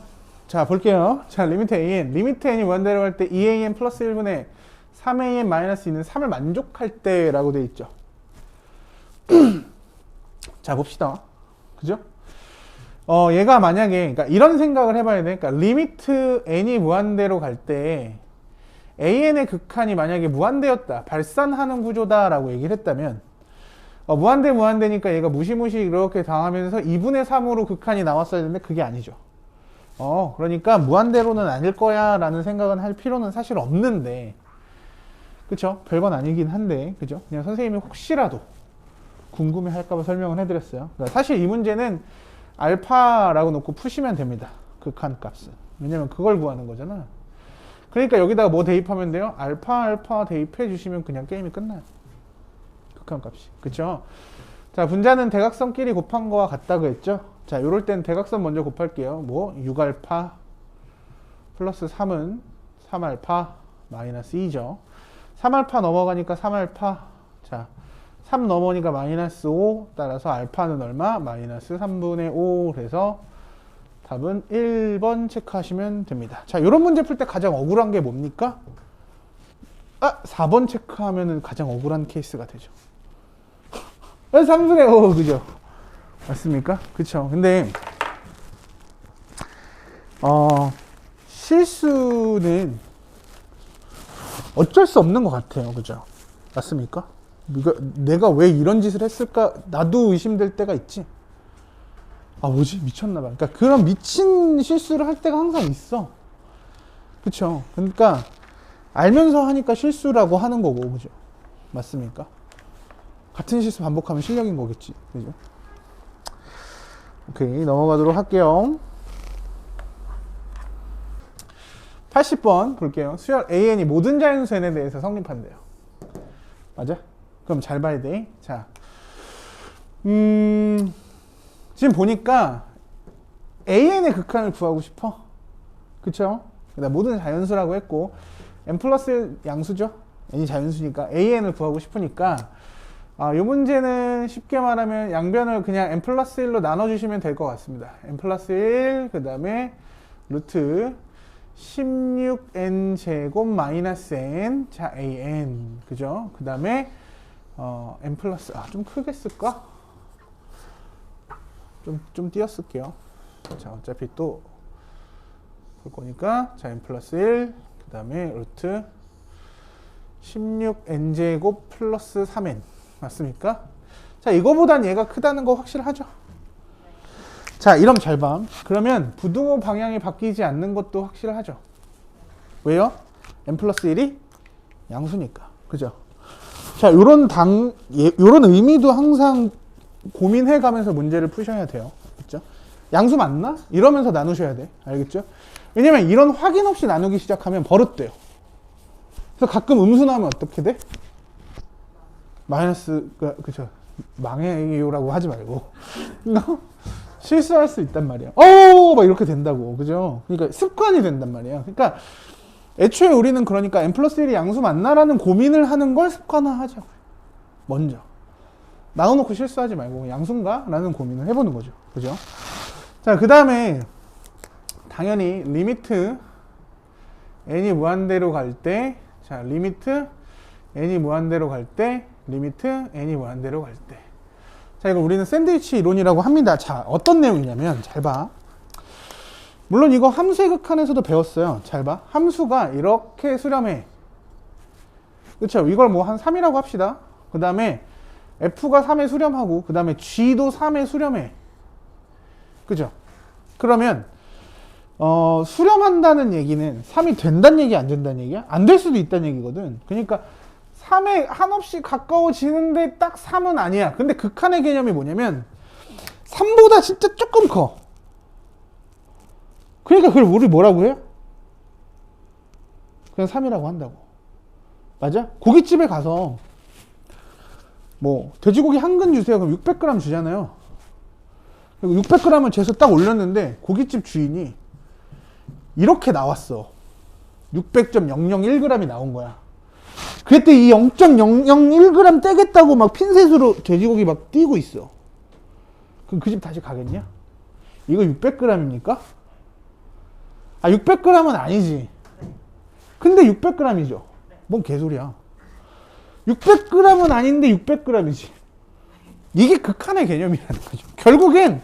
자, 볼게요. 자, 리미트 an. 리미트 n이 무한대로 갈 때 2an 플러스 1분의 3an 마이너스 2는 3을 만족할 때 라고 되어 있죠. 자, 봅시다. 그죠? 얘가 만약에, 그러니까 이런 생각을 해봐야 돼. 그러니까 리미트 n이 무한대로 갈 때 an의 극한이 만약에 무한대였다. 발산하는 구조다라고 얘기를 했다면, 무한대니까 얘가 무시무시 이렇게 당하면서 2분의 3으로 극한이 나왔어야 되는데 그게 아니죠. 그러니까 무한대로는 아닐 거야 라는 생각은 할 필요는 사실 없는데, 그쵸? 별건 아니긴 한데, 그죠? 그냥 선생님이 혹시라도 궁금해 할까봐 설명을 해드렸어요. 그러니까 사실 이 문제는 알파라고 놓고 푸시면 됩니다. 극한 값은. 왜냐면 그걸 구하는 거잖아. 그러니까 여기다가 뭐 대입하면 돼요? 알파 대입해 주시면 그냥 게임이 끝나요. 극한 값이. 그쵸? 자, 분자는 대각선끼리 곱한 거와 같다고 했죠? 자, 요럴 땐 대각선 먼저 곱할게요. 뭐 6알파 플러스 3은 3알파 마이너스 2죠. 3알파 넘어가니까 3알파. 자, 3 넘어오니까 마이너스 5. 따라서 알파는 얼마? 마이너스 3분의 5. 그래서 답은 1번 체크하시면 됩니다. 자, 이런 문제 풀 때 가장 억울한 게 뭡니까? 4번 체크하면은 가장 억울한 케이스가 되죠. 3분의 5, 그죠? 맞습니까? 그쵸? 근데, 실수는 어쩔 수 없는 것 같아요. 그죠? 맞습니까? 내가 왜 이런 짓을 했을까? 나도 의심될 때가 있지. 뭐지? 미쳤나봐. 그러니까 그런 미친 실수를 할 때가 항상 있어. 그쵸? 그러니까 알면서 하니까 실수라고 하는 거고, 그죠? 맞습니까? 같은 실수 반복하면 실력인 거겠지. 그죠? 오케이, 넘어가도록 할게요. 80번 볼게요. 수열 AN이 모든 자연수 N에 대해서 성립한대요. 맞아? 그럼 잘 봐야 돼. 자, 지금 보니까 AN의 극한을 구하고 싶어. 그쵸? 모든 자연수라고 했고 n 플러스 양수죠? n이 자연수니까 AN을 구하고 싶으니까 이 문제는 쉽게 말하면 양변을 그냥 n 플러스 1로 나눠주시면 될 것 같습니다. n 플러스 1, 그 다음에 루트 16n 제곱 마이너스 n, 자 an, 그죠? 그 다음에 n 플러스, 좀 크게 쓸까? 좀 띄어쓸게요. 자, 어차피 또 볼 거니까, 자, n 플러스 1, 그 다음에 루트 16n 제곱 플러스 3n. 맞습니까? 자, 이거보단 얘가 크다는 거 확실하죠? 자, 이러면 잘 봐. 그러면 부등호 방향이 바뀌지 않는 것도 확실하죠? 왜요? n 플러스 1이 양수니까. 그죠? 자, 요런 의미도 항상 고민해 가면서 문제를 푸셔야 돼요. 그죠? 양수 맞나? 이러면서 나누셔야 돼. 알겠죠? 왜냐면 이런 확인 없이 나누기 시작하면 버릇돼요. 그래서 가끔 음수 나오면 어떻게 돼? 마이너스, 그쵸. 망해요라고 하지 말고. 실수할 수 있단 말이야. 막 이렇게 된다고. 그죠? 그러니까 습관이 된단 말이야. 그러니까 애초에 우리는 그러니까 n 플러스 1이 양수 맞나라는 고민을 하는 걸 습관화하자고요. 먼저. 나눠놓고 실수하지 말고 양수인가? 라는 고민을 해보는 거죠. 그죠? 자, 그 다음에 당연히 리미트 n이 무한대로 갈 때, 자, 리미트 n이 무한대로 갈 때, 리미트 n이 무한대로 갈 때. 자, 이거 우리는 샌드위치 이론이라고 합니다. 자, 어떤 내용이냐면, 잘 봐. 물론 이거 함수의 극한에서도 배웠어요. 잘 봐. 함수가 이렇게 수렴해. 그쵸? 이걸 뭐 한 3이라고 합시다. 그 다음에 f가 3에 수렴하고, 그 다음에 g도 3에 수렴해. 그죠? 그러면 수렴한다는 얘기는 3이 된다는 얘기, 안 된다는 얘기야? 안 될 수도 있다는 얘기거든. 그러니까 3에 한없이 가까워지는데 딱 3은 아니야. 근데 극한의 개념이 뭐냐면 3보다 진짜 조금 커. 그러니까 그걸 우리 뭐라고 해요? 그냥 3이라고 한다고. 맞아? 고깃집에 가서 뭐 돼지고기 한 근 주세요. 그럼 600g 주잖아요. 그리고 600g을 재서 딱 올렸는데 고깃집 주인이 이렇게 나왔어. 600.001g이 나온 거야. 그때 이 0.001g 떼겠다고 막 핀셋으로 돼지고기 막 띄고 있어. 그럼 그 집 다시 가겠냐? 이거 600g입니까? 아, 600g은 아니지. 근데 600g이죠. 뭔 개소리야. 600g은 아닌데 600g이지. 이게 극한의 개념이라는 거죠. 결국엔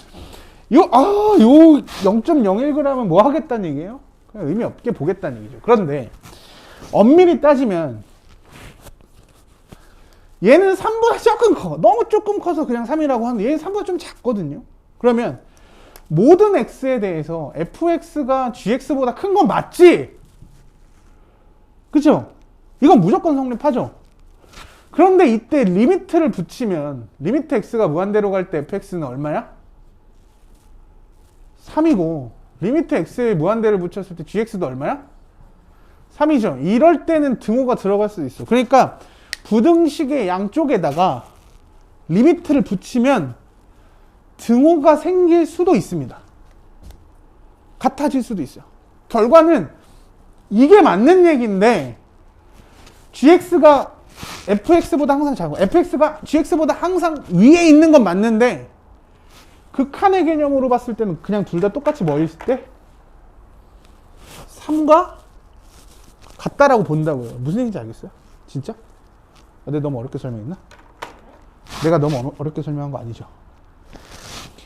요 0.01g은 뭐 하겠다는 얘기예요? 그냥 의미 없게 보겠다는 얘기죠. 그런데 엄밀히 따지면 얘는 3보다 조금 커. 너무 조금 커서 그냥 3이라고 하는데 얘는 3보다 좀 작거든요. 그러면 모든 x에 대해서 fx가 gx보다 큰 건 맞지? 그죠? 이건 무조건 성립하죠. 그런데 이때 리미트를 붙이면 리미트 x가 무한대로 갈 때 fx는 얼마야? 3이고 리미트 x에 무한대를 붙였을 때 gx도 얼마야? 3이죠. 이럴 때는 등호가 들어갈 수도 있어. 그러니까 부등식의 양쪽에다가 리미트를 붙이면 등호가 생길 수도 있습니다. 같아질 수도 있어요. 결과는 이게 맞는 얘기인데 gx가 fx보다 항상 작고 fx가 gx보다 항상 위에 있는 건 맞는데 극한의 개념으로 봤을 때는 그냥 둘 다 똑같이 뭐 있을 때 3과 같다라고 본다고요. 무슨 얘기인지 알겠어요? 진짜? 내가 너무 어렵게 설명했나? 내가 너무 어렵게 설명한 거 아니죠?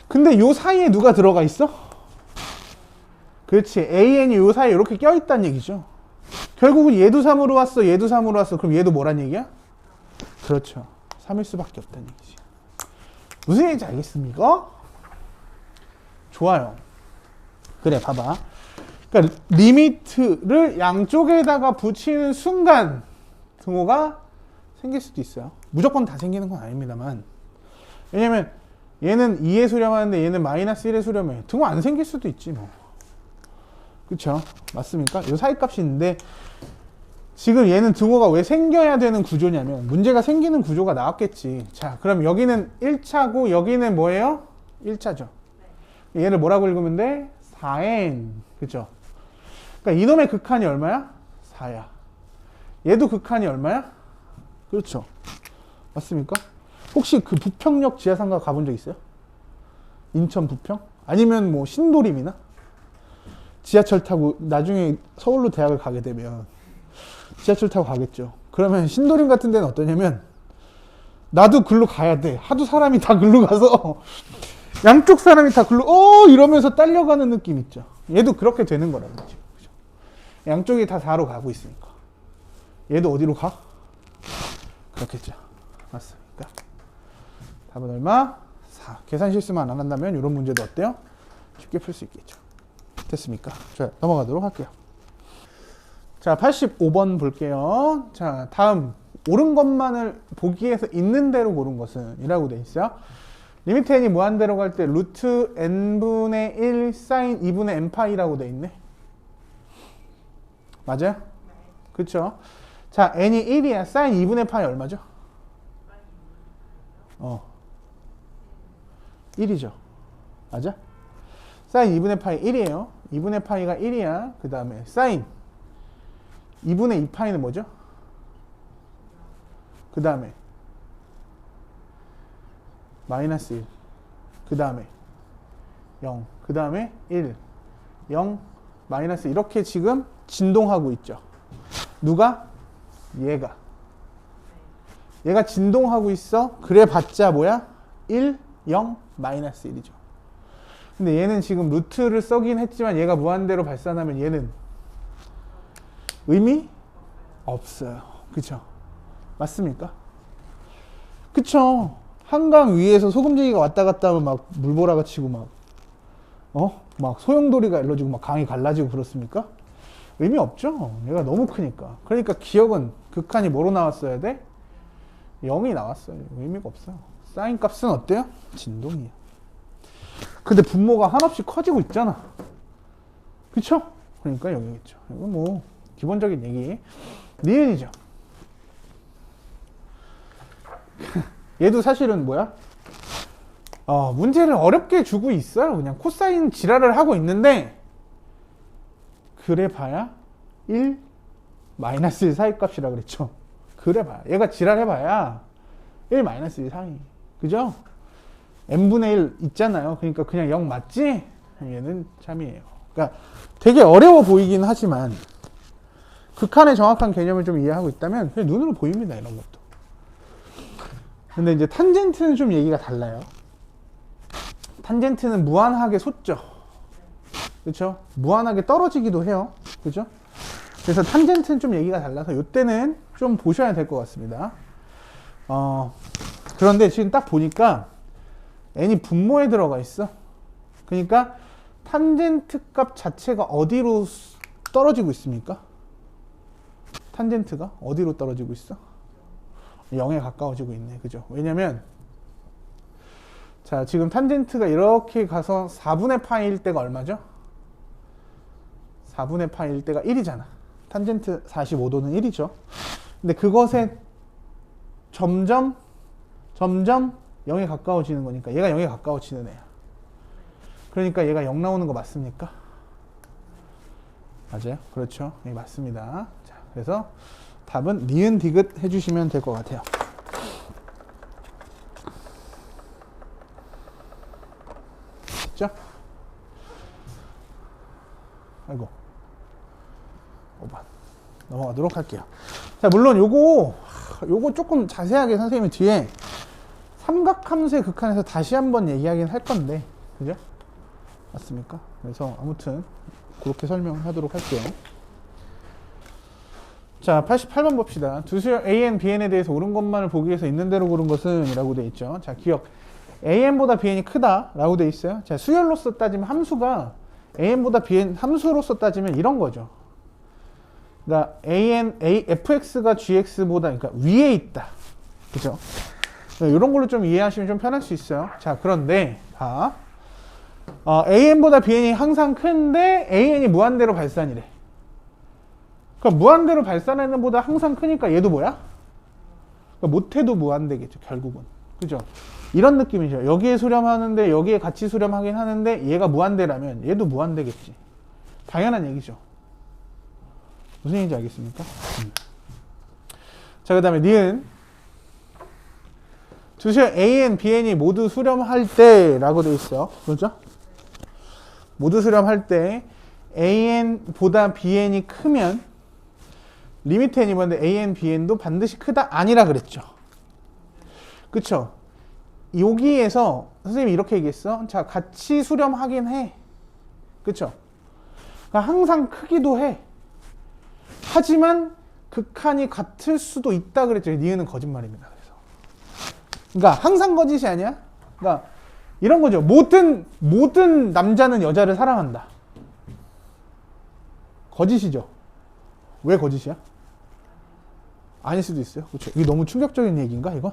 근데 요 사이에 누가 들어가 있어? 그렇지. AN이 요 사이에 이렇게 껴있다는 얘기죠. 결국은 얘도 3으로 왔어, 얘도 3으로 왔어. 그럼 얘도 뭐란 얘기야? 그렇죠. 3일 수밖에 없다는 얘기지. 무슨 얘기인지 알겠습니까? 좋아요. 그래, 봐봐. 그러니까 리미트를 양쪽에다가 붙이는 순간 등호가 생길 수도 있어요. 무조건 다 생기는 건 아닙니다만. 왜냐면 얘는 2에 수렴하는데 얘는 마이너스 1에 수렴해. 등호 안 생길 수도 있지 뭐. 그쵸? 맞습니까? 요 사이 값이 있는데 지금 얘는 등호가 왜 생겨야 되는 구조냐면 문제가 생기는 구조가 나왔겠지. 자, 그럼 여기는 1차고 여기는 뭐예요? 1차죠. 얘를 뭐라고 읽으면 돼? 4n. 그쵸? 그러니까 이놈의 극한이 얼마야? 4야. 얘도 극한이 얼마야? 그렇죠. 맞습니까? 혹시 그 부평역 지하상가 가본 적 있어요? 인천 부평? 아니면 뭐 신도림이나? 지하철 타고 나중에 서울로 대학을 가게 되면 지하철 타고 가겠죠. 그러면 신도림 같은 데는 어떠냐면 나도 글로 가야 돼. 하도 사람이 다 글로 가서 양쪽 사람이 다 글로 이러면서 딸려가는 느낌 있죠. 얘도 그렇게 되는 거라는 거죠. 그죠? 양쪽이 다 4로 가고 있으니까. 얘도 어디로 가? 그렇겠죠. 맞습니까? 답은 얼마? 4. 계산 실수만 안 한다면 이런 문제도 어때요? 쉽게 풀 수 있겠죠. 됐습니까? 좋아요. 넘어가도록 할게요. 자, 85번 볼게요. 자, 다음 옳은 것만을 보기 위해서 있는 대로 고른 것은 이라고 돼 있어요. 리미트 n이 무한대로 갈 때 루트 n분의 1 사인 2분의 n파이라고 돼 있네. 맞아요? 그쵸? 자, n이 1이야. 사인 2분의 파이 얼마죠? 1이죠. 맞아? 사인 2분의 파이 1이에요. 2분의 파이가 1이야. 그 다음에 사인 2분의 2파이는 뭐죠? 그 다음에 마이너스 1. 그 다음에 0. 그 다음에 1. 0. 마이너스 이렇게 지금 진동하고 있죠. 누가? 얘가 진동하고 있어. 그래 봤자 뭐야? 1, 0, 마이너스 1이죠. 근데 얘는 지금 루트를 써긴 했지만 얘가 무한대로 발산하면 얘는 의미 없어요. 그쵸? 맞습니까? 그쵸? 한강 위에서 소금쟁이가 왔다 갔다 하면 막 물보라가 치고 막 소용돌이가 일러지고 막 강이 갈라지고 그렇습니까? 의미 없죠. 얘가 너무 크니까. 그러니까 기억은 극한이 뭐로 나왔어야 돼? 0이 나왔어요. 의미가 없어요. 사인 값은 어때요? 진동이에요. 근데 분모가 한없이 커지고 있잖아. 그쵸? 그러니까 여기겠죠. 이거 뭐 기본적인 얘기. 니은이죠. 얘도 사실은 뭐야? 문제를 어렵게 주고 있어요. 그냥 코사인 지랄을 하고 있는데 그래 봐야 1 마이너스 1 사이값이라 그랬죠. 그래 봐야 얘가 지랄해 봐야 1 마이너스 1 사이. 그죠? n분의 1 있잖아요. 그러니까 그냥 0 맞지? 얘는 참이에요. 그러니까 되게 어려워 보이긴 하지만 극한의 정확한 개념을 좀 이해하고 있다면 그냥 눈으로 보입니다. 이런 것도. 근데 이제 탄젠트는 좀 얘기가 달라요. 탄젠트는 무한하게 솟죠. 그렇죠? 무한하게 떨어지기도 해요. 그죠? 그래서 탄젠트는 좀 얘기가 달라서 이때는 좀 보셔야 될 것 같습니다. 그런데 지금 딱 보니까 n이 분모에 들어가 있어. 그러니까 탄젠트 값 자체가 어디로 떨어지고 있습니까? 탄젠트가 어디로 떨어지고 있어? 0에 가까워지고 있네. 그죠? 왜냐면 자, 지금 탄젠트가 이렇게 가서 4분의 파이일 때가 얼마죠? 4분의 파이일 때가 1이잖아. 탄젠트 45도는 1이죠. 근데 그것에 점점 0에 가까워지는 거니까 얘가 0에 가까워지는 애야. 그러니까 얘가 0 나오는 거 맞습니까? 맞아요? 그렇죠. 네, 맞습니다. 자, 그래서 답은 니은 디귿 해주시면 될 것 같아요. 됐죠? 아이고 5번 넘어가도록 할게요. 자, 물론 요거 조금 자세하게 선생님이 뒤에 삼각함수의 극한에서 다시 한번 얘기하긴 할 건데, 그죠? 맞습니까? 그래서 아무튼 그렇게 설명하도록 할게요. 자, 88번 봅시다. 두 수열 AN, BN에 대해서 옳은 것만을 보기 위해서 있는 대로 고른 것은 이라고 되어 있죠. 자, 기억. AN보다 BN이 크다 라고 되어 있어요. 자, 수열로서 따지면 함수가 AN보다 BN 함수로서 따지면 이런 거죠. 그러니까 fx가 gx보다 그러니까 위에 있다. 그죠? 이런 걸로 좀 이해하시면 좀 편할 수 있어요. 자, 그런데 봐. AN보다 BN이 항상 큰데 AN이 무한대로 발산이래. 그럼 무한대로 발산하는 보다 항상 크니까 얘도 뭐야? 그러니까 못해도 무한대겠죠, 결국은. 그죠? 이런 느낌이죠. 여기에 수렴하는데 여기에 같이 수렴하긴 하는데 얘가 무한대라면 얘도 무한대겠지. 당연한 얘기죠. 무슨 얘기인지 알겠습니까? 자, 그 다음에 니은. 두시어 AN, BN이 모두 수렴할 때 라고 되어 있어요. 그렇죠? 모두 수렴할 때 AN보다 BN이 크면 리미트 n이 뭔데 AN, BN도 반드시 크다? 아니라 그랬죠. 그쵸? 여기에서 선생님이 이렇게 얘기했어. 자, 같이 수렴하긴 해. 그쵸? 그러니까 항상 크기도 해. 하지만 극한이 같을 수도 있다 그랬죠. 니은은 거짓말입니다. 그래서. 그러니까 항상 거짓이 아니야. 그러니까 이런 거죠. 모든 남자는 여자를 사랑한다. 거짓이죠. 왜 거짓이야? 아닐 수도 있어요. 그렇죠? 이게 너무 충격적인 얘기인가 이거?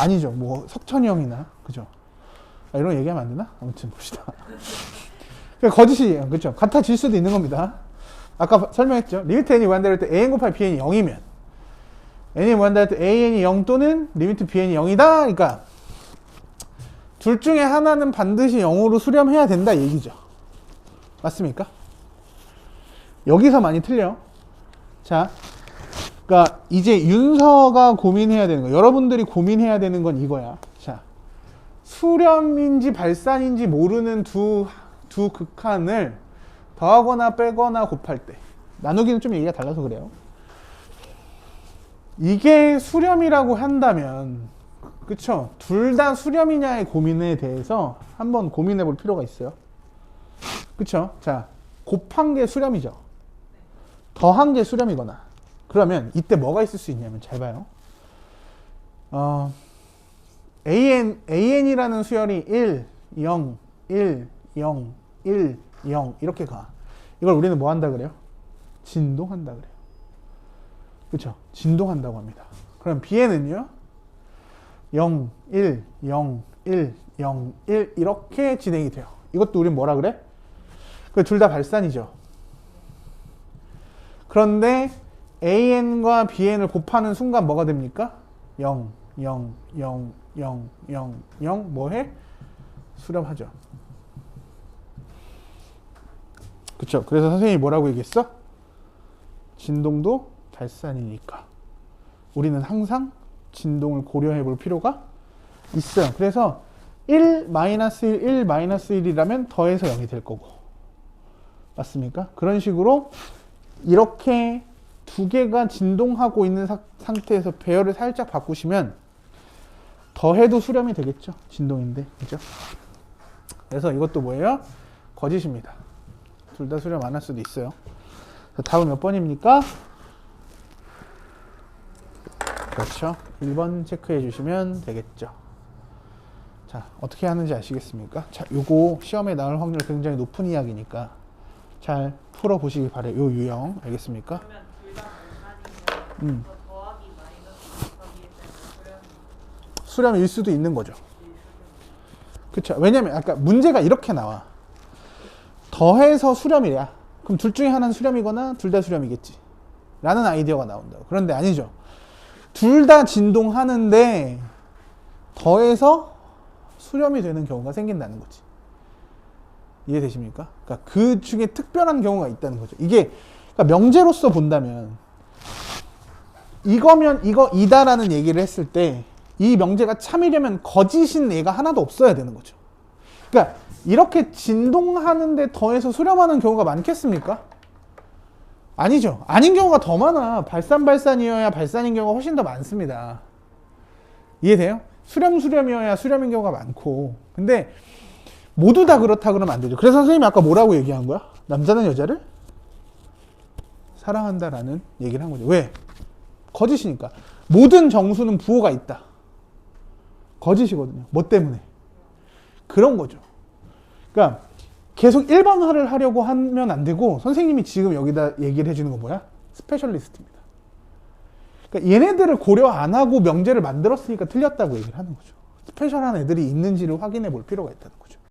아니죠. 뭐 석천이 형이나 그죠? 이런 얘기하면 안 되나? 아무튼 봅시다. 거짓이에요. 그렇죠? 같아질 수도 있는 겁니다. 아까 설명했죠. 리미트 n이 무한대로 할 때 an 곱하기 bn이 0이면 n이 무한대로 할 때 an이 0 또는 리미트 bn이 0이다. 그러니까 둘 중에 하나는 반드시 0으로 수렴해야 된다 얘기죠. 맞습니까? 여기서 많이 틀려. 자, 그러니까 이제 윤서가 고민해야 되는 거, 여러분들이 고민해야 되는 건 이거야. 자, 수렴인지 발산인지 모르는 두 극한을 더하거나 빼거나 곱할 때 나누기는 좀 얘기가 달라서 그래요. 이게 수렴이라고 한다면 그쵸? 둘 다 수렴이냐의 고민에 대해서 한번 고민해 볼 필요가 있어요. 그쵸? 자, 곱한 게 수렴이죠. 더한 게 수렴이거나. 그러면 이때 뭐가 있을 수 있냐면 잘 봐요. AN이라는 수열이 1, 0, 1, 0, 1, 0 이렇게 가. 이걸 우리는 뭐 한다 그래요? 진동한다 그래요. 그쵸? 진동한다고 합니다. 그럼 B에는요? 0, 1, 0, 1, 0, 1 이렇게 진행이 돼요. 이것도 우린 뭐라 그래? 둘 다 발산이죠. 그런데 AN과 BN을 곱하는 순간 뭐가 됩니까? 0, 0, 0, 0, 0, 0 뭐해? 수렴하죠. 그쵸? 그래서 선생님이 뭐라고 얘기했어? 진동도 발산이니까 우리는 항상 진동을 고려해 볼 필요가 있어요. 그래서 1, -1, 1, -1이라면 더해서 0이 될 거고. 맞습니까? 그런 식으로 이렇게 두 개가 진동하고 있는 상태에서 배열을 살짝 바꾸시면 더해도 수렴이 되겠죠. 진동인데. 그죠? 그래서 이것도 뭐예요? 거짓입니다. 둘 다 수렴 안 할 수도 있어요. 답은 몇 번입니까? 그렇죠. 1번 체크해 주시면 되겠죠. 자, 어떻게 하는지 아시겠습니까? 자, 요거 시험에 나올 확률 굉장히 높은 이야기니까 잘 풀어보시기 바래요. 요 유형 알겠습니까? 그러면 둘다 발산이면 더하기 마이너스 곱하기에 대한 수렴일 수도 있는 거죠. 그쵸. 왜냐면 아까 문제가 이렇게 나와. 더해서 수렴이야. 그럼 둘 중에 하나는 수렴이거나 둘 다 수렴이겠지. 라는 아이디어가 나온다고. 그런데 아니죠. 둘 다 진동하는데 더해서 수렴이 되는 경우가 생긴다는 거지. 이해되십니까? 그러니까 그 중에 특별한 경우가 있다는 거죠. 이게 그러니까 명제로서 본다면 이거면 이거이다라는 얘기를 했을 때 이 명제가 참이려면 거짓인 얘가 하나도 없어야 되는 거죠. 그러니까 이렇게 진동하는데 더해서 수렴하는 경우가 많겠습니까? 아니죠. 아닌 경우가 더 많아. 발산이어야 발산인 경우가 훨씬 더 많습니다. 이해돼요? 수렴이어야 수렴인 경우가 많고. 근데 모두 다 그렇다 그러면 안 되죠. 그래서 선생님이 아까 뭐라고 얘기한 거야? 남자는 여자를 사랑한다라는 얘기를 한 거죠. 왜? 거짓이니까. 모든 정수는 부호가 있다. 거짓이거든요. 뭐 때문에? 그런 거죠. 그러니까 계속 일반화를 하려고 하면 안 되고 선생님이 지금 여기다 얘기를 해주는 건 뭐야? 스페셜리스트입니다. 그러니까 얘네들을 고려 안 하고 명제를 만들었으니까 틀렸다고 얘기를 하는 거죠. 스페셜한 애들이 있는지를 확인해 볼 필요가 있다는 거죠.